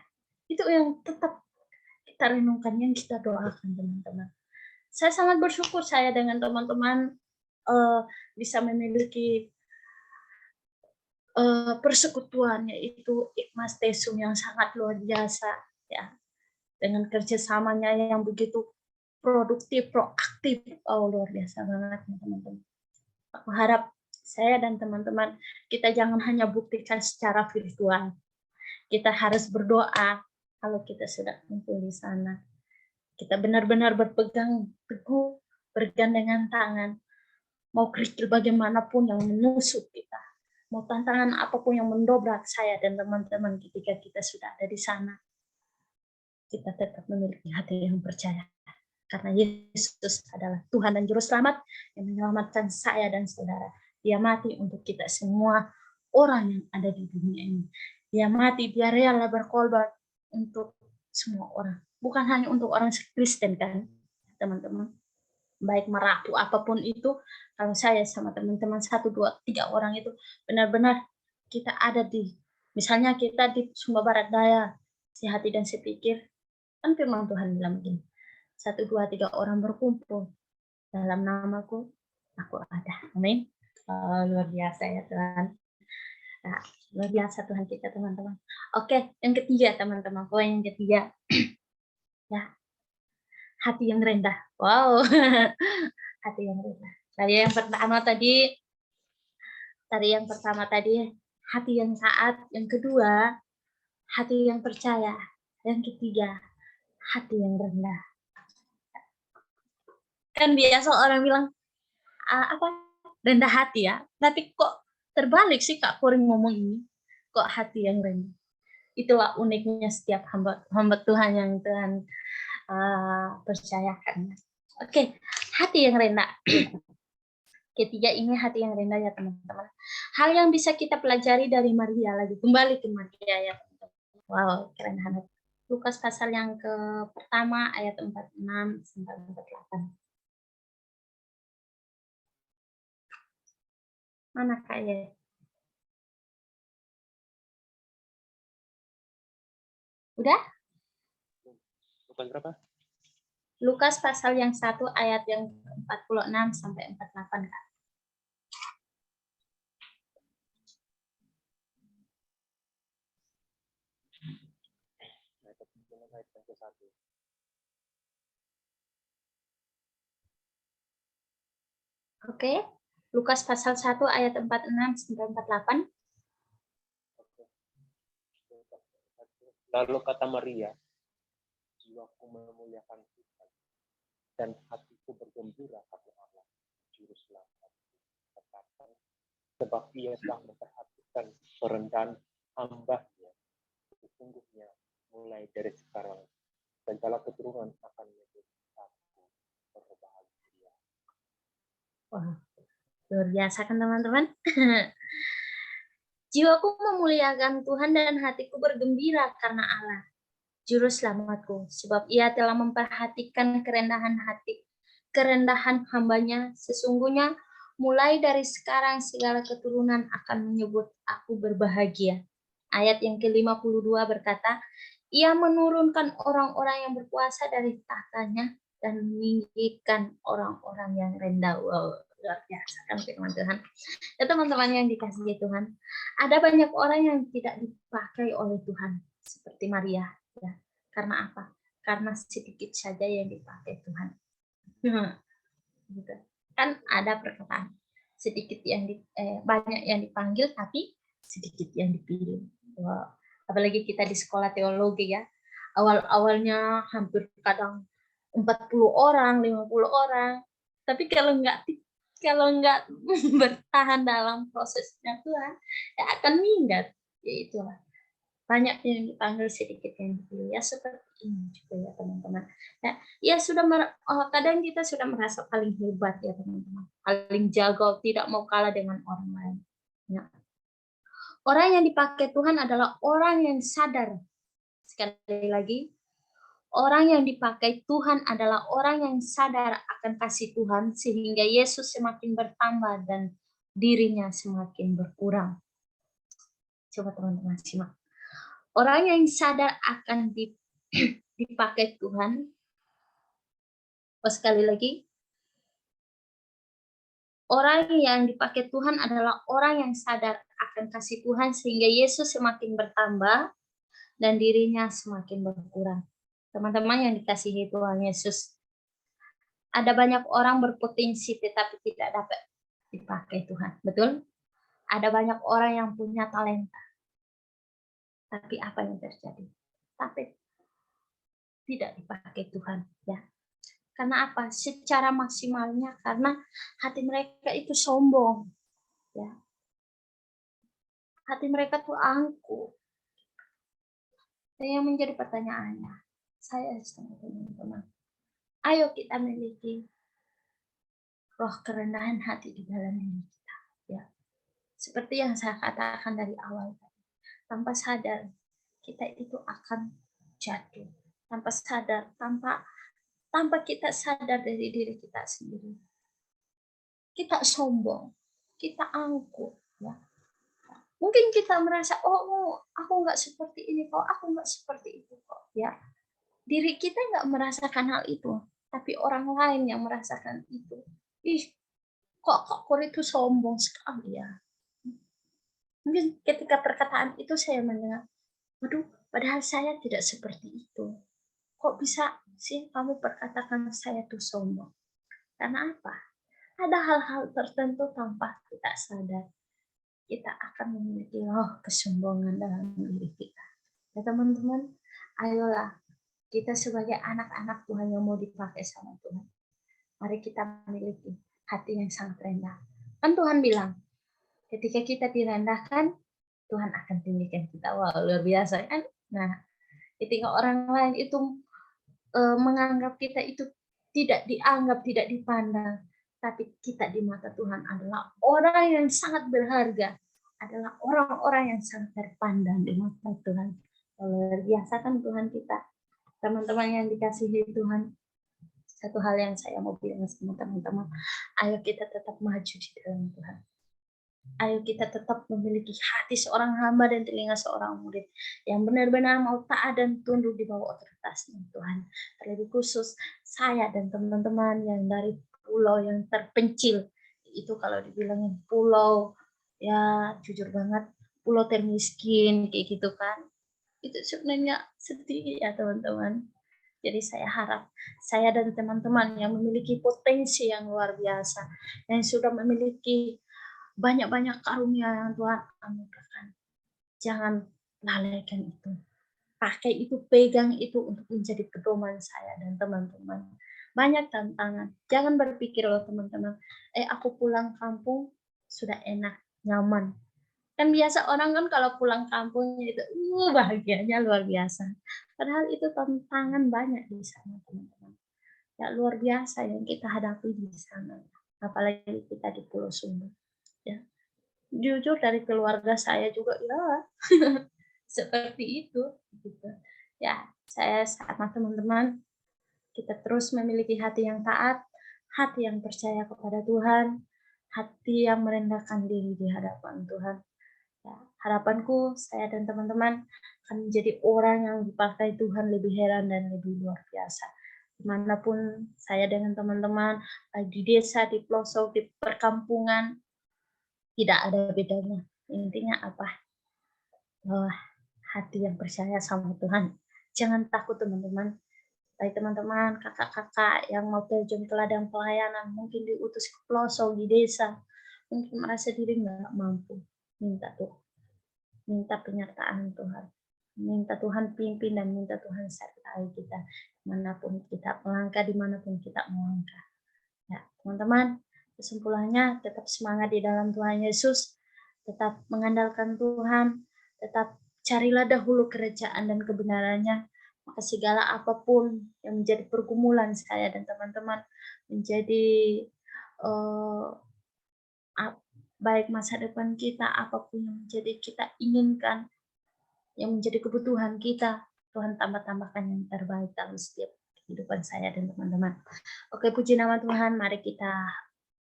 Speaker 5: itu yang tetap kita renungkan, yang kita doakan teman-teman. Saya sangat bersyukur saya dengan teman-teman bisa memiliki persekutuan, yaitu Ikmas Tesum yang sangat luar biasa ya, dengan kerjasamanya yang begitu produktif, proaktif, luar biasa banget teman-teman. Aku harap saya dan teman-teman kita jangan hanya buktikan secara virtual, kita harus berdoa kalau kita sudah kumpul di sana. Kita benar-benar berpegang teguh, bergandengan tangan, mau kerikil bagaimanapun yang menusuk kita, mau tantangan apapun yang mendobrak saya dan teman-teman ketika kita sudah ada di sana, kita tetap memiliki hati yang percaya. Karena Yesus adalah Tuhan dan Juru Selamat yang menyelamatkan saya dan saudara. Dia mati untuk kita semua orang yang ada di dunia ini. Dia mati, dia rela berkorban untuk semua orang. Bukan hanya untuk orang Kristen kan, teman-teman. Baik Meratu apapun itu, kalau saya sama teman-teman 1, 2, 3 orang itu benar-benar kita ada di, misalnya kita di Sumba Barat Daya, sehati dan sepikir, kan firman Tuhan bilang begini, 1, 2, 3 orang berkumpul dalam namaku, aku ada. Amin. Luar biasa ya Tuhan. Nah, luar biasa Tuhan kita teman-teman. Oke, yang ketiga teman-teman, poin yang ketiga, ya, hati yang rendah. Wow, hati yang rendah. Yang pertama tadi hati yang taat, yang kedua hati yang percaya, yang ketiga hati yang rendah. Kan biasa orang bilang apa rendah hati ya, tapi kok terbalik sih Kak Korin ngomong ini, kok hati yang rendah. Itulah uniknya setiap hamba Tuhan yang Tuhan percayakan. Oke, hati yang rendah. Ketiga ini hati yang rendah ya teman-teman. Hal yang bisa kita pelajari dari Maria lagi. Kembali ke Maria ya teman-teman. Wow, keren banget. Lukas pasal yang pertama ayat 46 sampai 48. Mana kayaknya? Udah?
Speaker 2: Bukan berapa?
Speaker 5: Lukas pasal yang 1 ayat yang 46 sampai 48 Kak. Oke. Lukas pasal 1 ayat 46 sampai 48.
Speaker 2: Lalu kata Maria, jiwaku memuliakan Tuhan, dan hatiku bergembira karena Allah, Juru Selamatku. Sebab Ia telah memperhatikan kerendahan hamba-Nya. Sesungguhnya mulai dari sekarang segala keturunan akan menyebut aku berbahagia.
Speaker 5: Wah, luar biasa kan teman-teman? Jiwaku memuliakan Tuhan dan hatiku bergembira karena Allah, Juru Selamatku, sebab Ia telah memperhatikan kerendahan hamba-Nya. Sesungguhnya mulai dari sekarang segala keturunan akan menyebut aku berbahagia. Ayat yang ke-52 berkata, Ia menurunkan orang-orang yang berkuasa dari tahtanya dan meninggikan orang-orang yang rendah. Wow, luar biasa kan firman Tuhan. Ya teman-teman yang dikasihi Tuhan, ada banyak orang yang tidak dipakai oleh Tuhan seperti Maria, ya. Karena apa? Karena sedikit saja yang dipakai Tuhan. Gitu. Kan ada perkataan sedikit yang banyak yang dipanggil tapi sedikit yang dipilih. Wow. Apalagi kita di sekolah teologi ya, awal-awalnya hampir kadang 40 orang, 50 orang, tapi kalau nggak bertahan dalam prosesnya Tuhan, ya akan minggat. Ya itulah. Banyak yang dipanggil, sedikit yang dipilih. Ya seperti ini juga ya teman-teman. Ya sudah kadang kita sudah merasa paling hebat ya teman-teman. Paling jago, tidak mau kalah dengan orang lain. Ya. Orang yang dipakai Tuhan adalah orang yang sadar. Sekali lagi, orang yang dipakai Tuhan adalah orang yang sadar akan kasih Tuhan sehingga Yesus semakin bertambah dan dirinya semakin berkurang. Coba teman-teman simak. Orang yang sadar akan dipakai Tuhan. Sekali lagi, orang yang dipakai Tuhan adalah orang yang sadar akan kasih Tuhan sehingga Yesus semakin bertambah dan dirinya semakin berkurang. Teman-teman yang dikasihi Tuhan Yesus, ada banyak orang berpotensi tetapi tidak dapat dipakai Tuhan. Betul? Ada banyak orang yang punya talenta. Tapi apa yang terjadi? Tapi tidak dipakai Tuhan, ya. Karena apa? Secara maksimalnya karena hati mereka itu sombong, ya. Hati mereka tuh angkuh. Dan yang menjadi pertanyaannya, saya sama teman-teman, ayo kita miliki roh kerendahan hati di dalam diri kita, ya. Seperti yang saya katakan dari awal, tanpa sadar kita itu akan jatuh, tanpa sadar, tanpa kita sadar dari diri kita sendiri. Kita sombong, kita angkuh, ya. Mungkin kita merasa, oh aku nggak seperti ini kok, aku nggak seperti itu kok, ya. Diri kita nggak merasakan hal itu, tapi orang lain yang merasakan itu. Ih, kok itu sombong sekali ya. Mungkin ketika perkataan itu saya mendengar, waduh, padahal saya tidak seperti itu. Kok bisa sih kamu perkatakan saya tuh sombong? Karena apa? Ada hal-hal tertentu tanpa kita sadar, kita akan memiliki roh kesombongan dalam diri kita. Ya teman-teman, ayolah kita sebagai anak-anak Tuhan yang mau dipakai sama Tuhan, mari kita memiliki hati yang sangat rendah. Kan Tuhan bilang, ketika kita direndahkan, Tuhan akan tinggikan kita. Wah, luar biasa kan? Nah, ketika orang lain itu menganggap kita itu tidak dianggap, tidak dipandang, tapi kita di mata Tuhan adalah orang yang sangat berharga, adalah orang-orang yang sangat terpandang di mata Tuhan. Luar biasa kan Tuhan kita. Teman-teman yang dikasihi Tuhan, satu hal yang saya mau bilang sama teman-teman, ayo kita tetap maju di dalam Tuhan. Ayo kita tetap memiliki hati seorang hamba dan telinga seorang murid yang benar-benar mau taat dan tunduk di bawah otoritasnya Tuhan. Terlebih khusus saya dan teman-teman yang dari pulau yang terpencil, itu kalau dibilangin pulau, ya jujur banget, pulau termiskin kayak gitu kan, itu sebenarnya sedih ya teman-teman. Jadi saya harap saya dan teman-teman yang memiliki potensi yang luar biasa, yang sudah memiliki banyak-banyak karunia yang Tuhan anugerahkan, jangan lalaikan itu. Pakai itu, pegang itu untuk menjadi pedoman saya dan teman-teman. Banyak tantangan. Jangan berpikir loh teman-teman, aku pulang kampung sudah enak, nyaman. Kan biasa orang kan kalau pulang kampung itu bahagianya luar biasa. Padahal itu tantangan banyak di sana teman-teman. Ya luar biasa yang kita hadapi di sana. Apalagi kita di Pulau Sumba. Ya. Jujur dari keluarga saya juga ya seperti itu gitu. Ya, saya sama teman-teman kita terus memiliki hati yang taat, hati yang percaya kepada Tuhan, hati yang merendahkan diri di hadapan Tuhan. Ya, harapanku saya dan teman-teman akan menjadi orang yang dipakai Tuhan lebih heran dan lebih luar biasa. Dimanapun saya dengan teman-teman, di desa, di pelosok, di perkampungan, tidak ada bedanya. Intinya apa? Bahwa hati yang percaya sama Tuhan. Jangan takut teman-teman. Baik teman-teman, kakak-kakak yang mau terjun ke ladang pelayanan, mungkin diutus ke pelosok di desa, mungkin merasa diri nggak mampu. Minta penyertaan Tuhan. Minta Tuhan pimpin dan minta Tuhan sertai kita. Dimanapun kita melangkah, dimanapun kita melangkah. Ya, teman-teman, kesimpulannya tetap semangat di dalam Tuhan Yesus, tetap mengandalkan Tuhan, tetap carilah dahulu kerajaan dan kebenarannya, maka segala apapun yang menjadi pergumulan saya dan teman-teman, menjadi baik masa depan kita, apapun yang menjadi kita inginkan, yang menjadi kebutuhan kita, Tuhan tambah-tambahkan yang terbaik dalam setiap kehidupan saya dan teman-teman. Oke, puji nama Tuhan, mari kita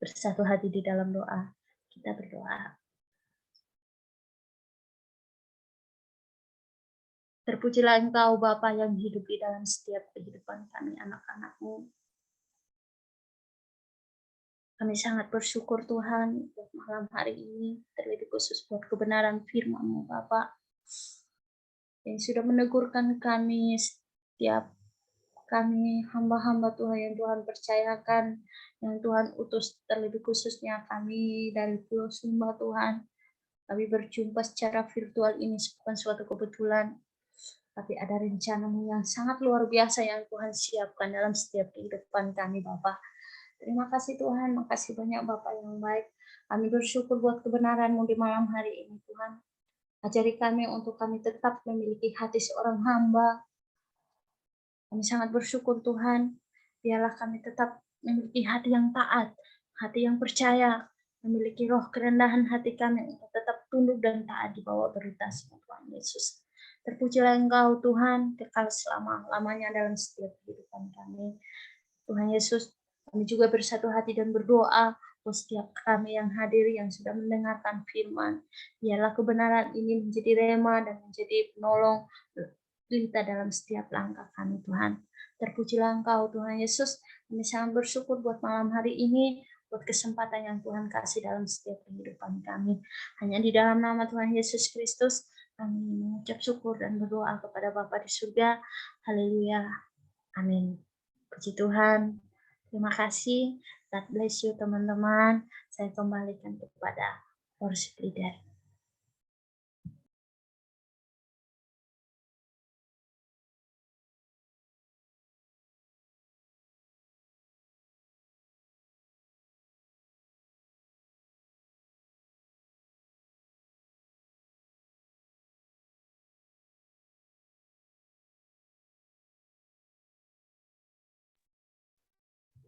Speaker 5: bersatu hati di dalam doa. Kita berdoa. Terpujilah Engkau Bapa yang hidup di dalam setiap kehidupan kami anak-anak-Mu. Kami sangat bersyukur Tuhan buat malam hari ini, terlebih khusus buat kebenaran firman-Mu Bapa, yang sudah menegurkan kami setiap kami hamba-hamba Tuhan yang Tuhan percayakan, yang Tuhan utus, terlebih khususnya kami dari Pulau Sumba Tuhan. Kami berjumpa secara virtual ini bukan suatu kebetulan, tapi ada rencana-Mu yang sangat luar biasa yang Tuhan siapkan dalam setiap kehidupan kami Bapa. Terima kasih Tuhan, makasih banyak Bapak yang baik. Kami bersyukur buat kebenaran-Mu di malam hari ini Tuhan. Ajari kami untuk kami tetap memiliki hati seorang hamba. Kami sangat bersyukur Tuhan, biarlah kami tetap memiliki hati yang taat, hati yang percaya, memiliki roh kerendahan hati kami untuk tetap tunduk dan taat di bawah otoritas Tuhan Yesus. Terpujilah Engkau Tuhan, kekal selama-lamanya dalam setiap kehidupan kami. Tuhan Yesus, kami juga bersatu hati dan berdoa buat setiap kami yang hadir, yang sudah mendengarkan firman. Biarlah kebenaran ini menjadi rema dan menjadi penolong kita dalam setiap langkah kami, Tuhan. Terpujilah Engkau Tuhan Yesus. Kami sangat bersyukur buat malam hari ini, buat kesempatan yang Tuhan kasih dalam setiap kehidupan kami. Hanya di dalam nama Tuhan Yesus Kristus kami mengucap syukur dan berdoa kepada Bapa di surga. Haleluya. Amin. Puji Tuhan. Terima kasih. God bless you teman-teman. Saya kembalikan kepada worship leader.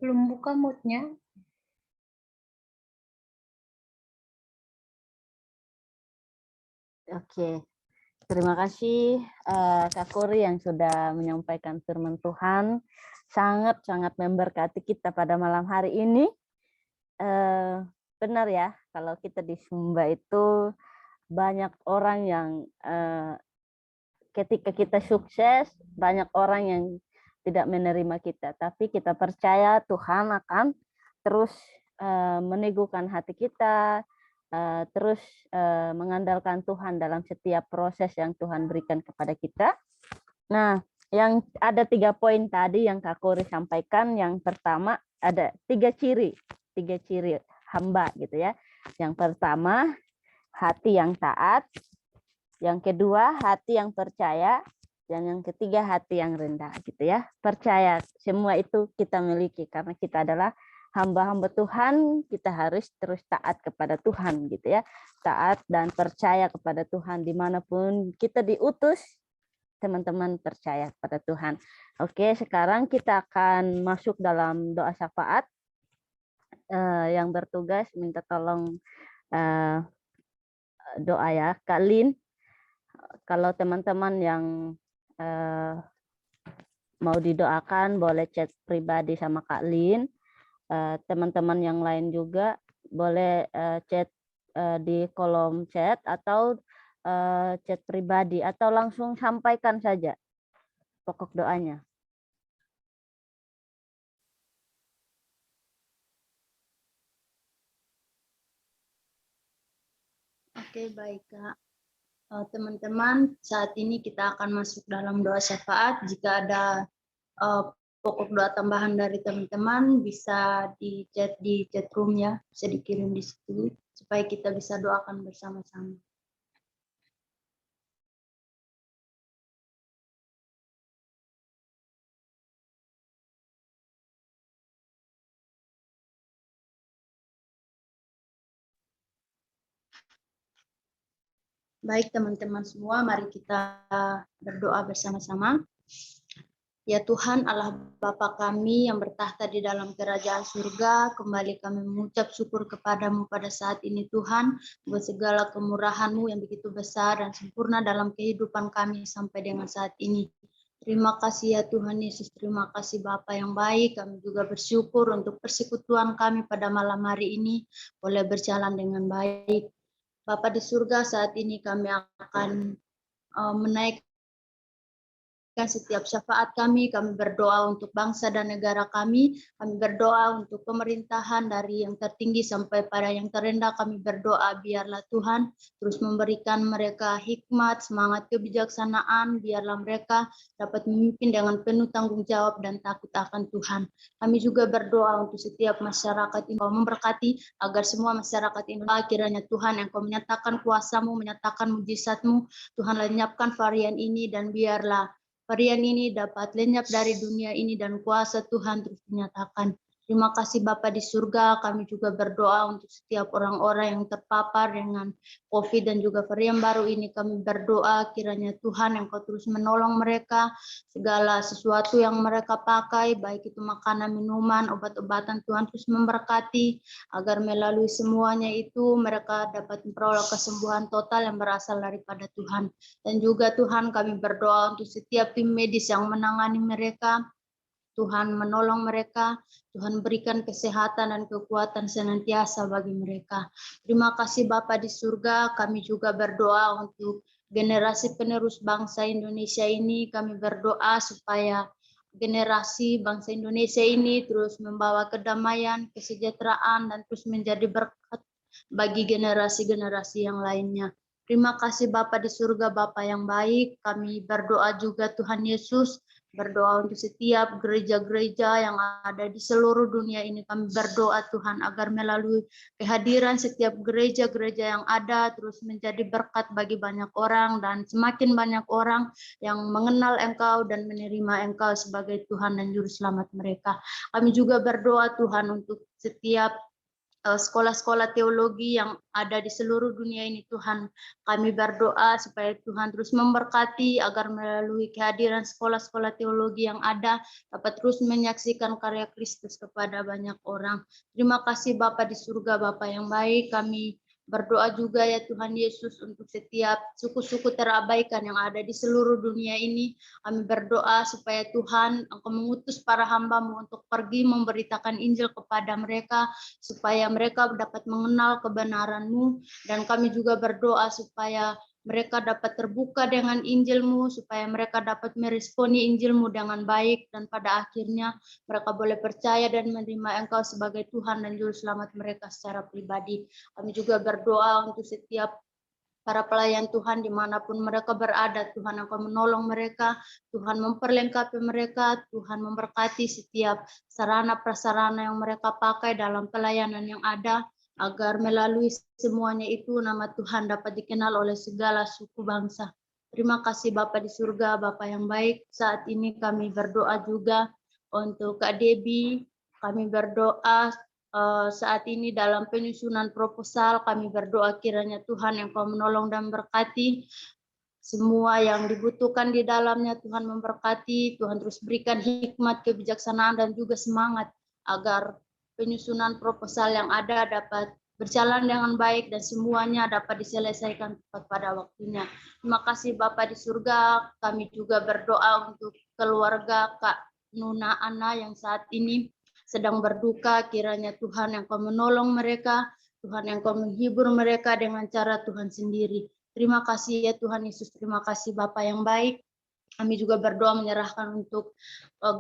Speaker 5: Belum buka moodnya.
Speaker 4: Oke, terima kasih Kak Kori yang sudah menyampaikan firman Tuhan. Sangat-sangat memberkati kita pada malam hari ini. Benar ya, kalau kita di Sumba itu banyak orang yang ketika kita sukses, banyak orang yang tidak menerima kita, tapi kita percaya Tuhan akan terus meneguhkan hati kita, terus mengandalkan Tuhan dalam setiap proses yang Tuhan berikan kepada kita. Nah, yang ada 3 poin tadi yang Kak Kori sampaikan. Yang pertama ada 3 ciri hamba gitu ya. Yang pertama, hati yang taat. Yang kedua, hati yang percaya. Dan yang ketiga, hati yang rendah gitu ya. Percaya, semua itu kita miliki karena kita adalah hamba-hamba Tuhan. Kita harus terus taat kepada Tuhan gitu ya. Taat dan percaya kepada Tuhan dimanapun kita diutus. Teman-teman percaya kepada Tuhan. Oke, sekarang kita akan masuk dalam doa syafaat. Yang bertugas minta tolong doa ya, Kak Lin. Kalau teman-teman yang mau didoakan boleh chat pribadi sama Kak Lin. Teman-teman yang lain juga boleh chat di kolom chat atau chat pribadi atau langsung sampaikan saja pokok doanya.
Speaker 6: Oke, baik Kak. Teman-teman, saat ini kita akan masuk dalam doa syafaat. Jika ada pokok doa tambahan dari teman-teman, bisa di chat room ya, bisa dikirim di situ supaya kita bisa doakan bersama-sama. Baik teman-teman semua, mari kita berdoa bersama-sama. Ya Tuhan Allah Bapa kami yang bertahta di dalam kerajaan surga, kembali kami mengucap syukur kepadamu pada saat ini Tuhan, buat segala kemurahan-Mu yang begitu besar dan sempurna dalam kehidupan kami sampai dengan saat ini. Terima kasih ya Tuhan Yesus, terima kasih Bapa yang baik, kami juga bersyukur untuk persekutuan kami pada malam hari ini boleh berjalan dengan baik. Bapa di surga, saat ini kami akan menaikkan setiap syafaat kami berdoa untuk bangsa dan negara kami berdoa untuk pemerintahan dari yang tertinggi sampai pada yang terendah, kami berdoa biarlah Tuhan terus memberikan mereka hikmat, semangat kebijaksanaan, biarlah mereka dapat memimpin dengan penuh tanggung jawab dan takut akan Tuhan. Kami juga berdoa untuk setiap masyarakat ini, Kau memberkati agar semua masyarakat Indonesia kiranya Tuhan yang Kau menyatakan kuasa-Mu, menyatakan mujizat-Mu, Tuhan lenyapkan varian ini dan biarlah varian ini dapat lenyap dari dunia ini dan kuasa Tuhan terus dinyatakan. Terima kasih Bapa di surga, kami juga berdoa untuk setiap orang-orang yang terpapar dengan COVID dan juga varian baru ini. Kami berdoa kiranya Tuhan Engkau terus menolong mereka, segala sesuatu yang mereka pakai, baik itu makanan, minuman, obat-obatan, Tuhan terus memberkati, agar melalui semuanya itu mereka dapat memperoleh kesembuhan total yang berasal daripada Tuhan. Dan juga Tuhan kami berdoa untuk setiap tim medis yang menangani mereka, Tuhan menolong mereka, Tuhan berikan kesehatan dan kekuatan senantiasa bagi mereka. Terima kasih Bapa di surga, kami juga berdoa untuk generasi penerus bangsa Indonesia ini. Kami berdoa supaya generasi bangsa Indonesia ini terus membawa kedamaian, kesejahteraan, dan terus menjadi berkat bagi generasi-generasi yang lainnya. Terima kasih Bapa di surga, Bapa yang baik. Kami berdoa juga Tuhan Yesus, berdoa untuk setiap gereja-gereja yang ada di seluruh dunia ini. Kami berdoa Tuhan agar melalui kehadiran setiap gereja-gereja yang ada terus menjadi berkat bagi banyak orang, dan semakin banyak orang yang mengenal Engkau dan menerima Engkau sebagai Tuhan dan Juru Selamat mereka. Kami juga berdoa Tuhan untuk setiap sekolah-sekolah teologi yang ada di seluruh dunia ini Tuhan. Kami berdoa supaya Tuhan terus memberkati agar melalui kehadiran sekolah-sekolah teologi yang ada dapat terus menyaksikan karya Kristus kepada banyak orang. Terima kasih Bapa di surga, Bapa yang baik. Kami berdoa juga ya Tuhan Yesus untuk setiap suku-suku terabaikan yang ada di seluruh dunia ini. Kami berdoa supaya Tuhan Engkau mengutus para hamba-Mu untuk pergi memberitakan Injil kepada mereka, supaya mereka dapat mengenal kebenaran-Mu, dan kami juga berdoa supaya mereka dapat terbuka dengan Injil-Mu, supaya mereka dapat meresponi Injil-Mu dengan baik, dan pada akhirnya mereka boleh percaya dan menerima Engkau sebagai Tuhan dan Juru Selamat mereka secara pribadi. Kami juga berdoa untuk setiap para pelayan Tuhan dimanapun mereka berada, Tuhan Engkau menolong mereka, Tuhan memperlengkapi mereka, Tuhan memberkati setiap sarana prasarana yang mereka pakai dalam pelayanan yang ada, agar melalui semuanya itu nama Tuhan dapat dikenal oleh segala suku bangsa. Terima kasih Bapa di surga, Bapa yang baik. Saat ini kami berdoa juga untuk Kak Debbie. Kami berdoa saat ini dalam penyusunan proposal. Kami berdoa kiranya Tuhan Engkau menolong dan berkati semua yang dibutuhkan di dalamnya. Tuhan memberkati, Tuhan terus berikan hikmat, kebijaksanaan, dan juga semangat agar penyusunan proposal yang ada dapat berjalan dengan baik dan semuanya dapat diselesaikan tepat pada waktunya. Terima kasih Bapa di surga. Kami juga berdoa untuk keluarga Kak Nuna Ana yang saat ini sedang berduka. Kiranya Tuhan yang Kau menolong mereka, Tuhan yang Kau menghibur mereka dengan cara Tuhan sendiri. Terima kasih ya Tuhan Yesus, terima kasih Bapa yang baik. Kami juga berdoa menyerahkan untuk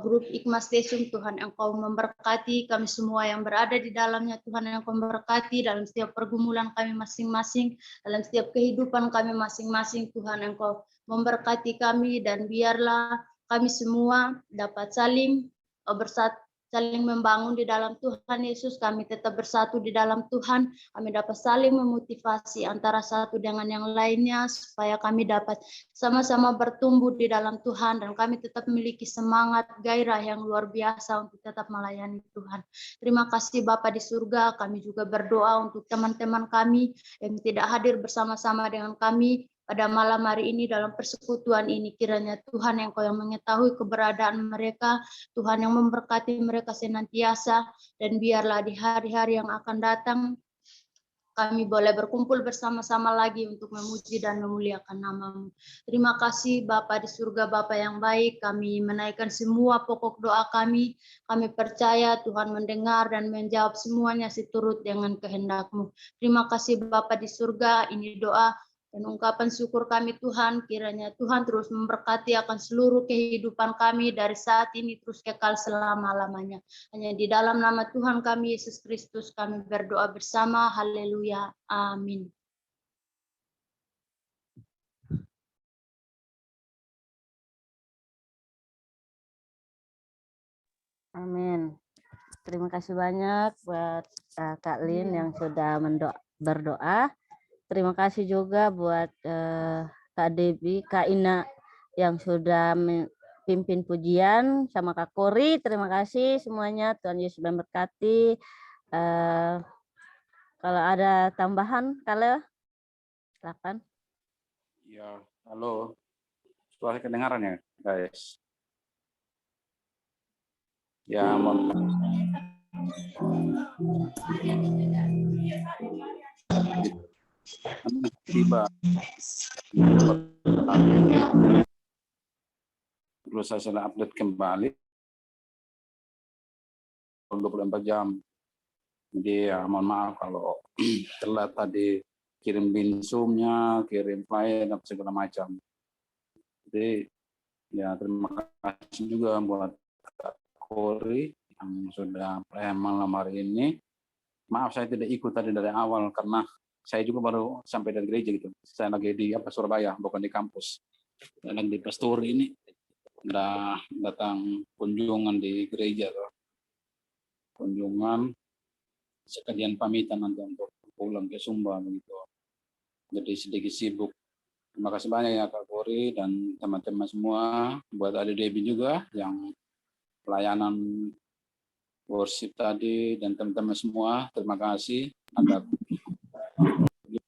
Speaker 6: grup Ikmas Desum, Tuhan Engkau memberkati kami semua yang berada di dalamnya, Tuhan Engkau memberkati dalam setiap pergumulan kami masing-masing, dalam setiap kehidupan kami masing-masing, Tuhan Engkau memberkati kami, dan biarlah kami semua dapat saling bersatu, saling membangun di dalam Tuhan Yesus. Kami tetap bersatu di dalam Tuhan. Kami dapat saling memotivasi antara satu dengan yang lainnya, supaya kami dapat sama-sama bertumbuh di dalam Tuhan, dan kami tetap memiliki semangat, gairah yang luar biasa untuk tetap melayani Tuhan. Terima kasih Bapa di surga. Kami juga berdoa untuk teman-teman kami yang tidak hadir bersama-sama dengan kami pada malam hari ini dalam persekutuan ini. Kiranya Tuhan Engkau yang mengetahui keberadaan mereka, Tuhan yang memberkati mereka senantiasa, dan biarlah di hari-hari yang akan datang kami boleh berkumpul bersama-sama lagi untuk memuji dan memuliakan nama-Mu. Terima kasih Bapa di surga, Bapa yang baik. Kami menaikkan semua pokok doa kami. Kami percaya Tuhan mendengar dan menjawab semuanya seturut dengan kehendak-Mu. Terima kasih Bapa di surga. Ini doa dan ungkapan syukur kami Tuhan. Kiranya Tuhan terus memberkati akan seluruh kehidupan kami dari saat ini terus kekal selama-lamanya. Hanya di dalam nama Tuhan kami Yesus Kristus kami berdoa bersama. Haleluya. Amin.
Speaker 4: Amin. Terima kasih banyak buat Kak Lin yang sudah berdoa. Terima kasih juga buat Kak Debbie, Kak Ina yang sudah pimpin pujian sama Kak Kori. Terima kasih semuanya. Tuhan Yesus memberkati. Kalau ada tambahan, kalau silakan.
Speaker 7: Ya, halo. Suara kedengaran ya, guys? Ya, tiba. Terus saya sudah update kembali 24 jam. Jadi ya mohon maaf kalau telat tadi kirim binsumnya, kirim flyer dan segala macam. Jadi ya terima kasih juga buat Kak Kori yang sudah malam hari ini. Maaf saya tidak ikut tadi dari awal karena saya juga baru sampai dari gereja gitu. Saya lagi di Surabaya, bukan di kampus. Saya lagi di Pastori ini. Udah datang kunjungan di gereja tuh. Kunjungan sekalian pamitan nanti untuk pulang ke Sumba begitu. Jadi sedikit sibuk. Terima kasih banyak ya Kak Kori dan teman-teman semua, buat Adik Debbie juga yang pelayanan worship tadi dan teman-teman semua. Terima kasih. Ada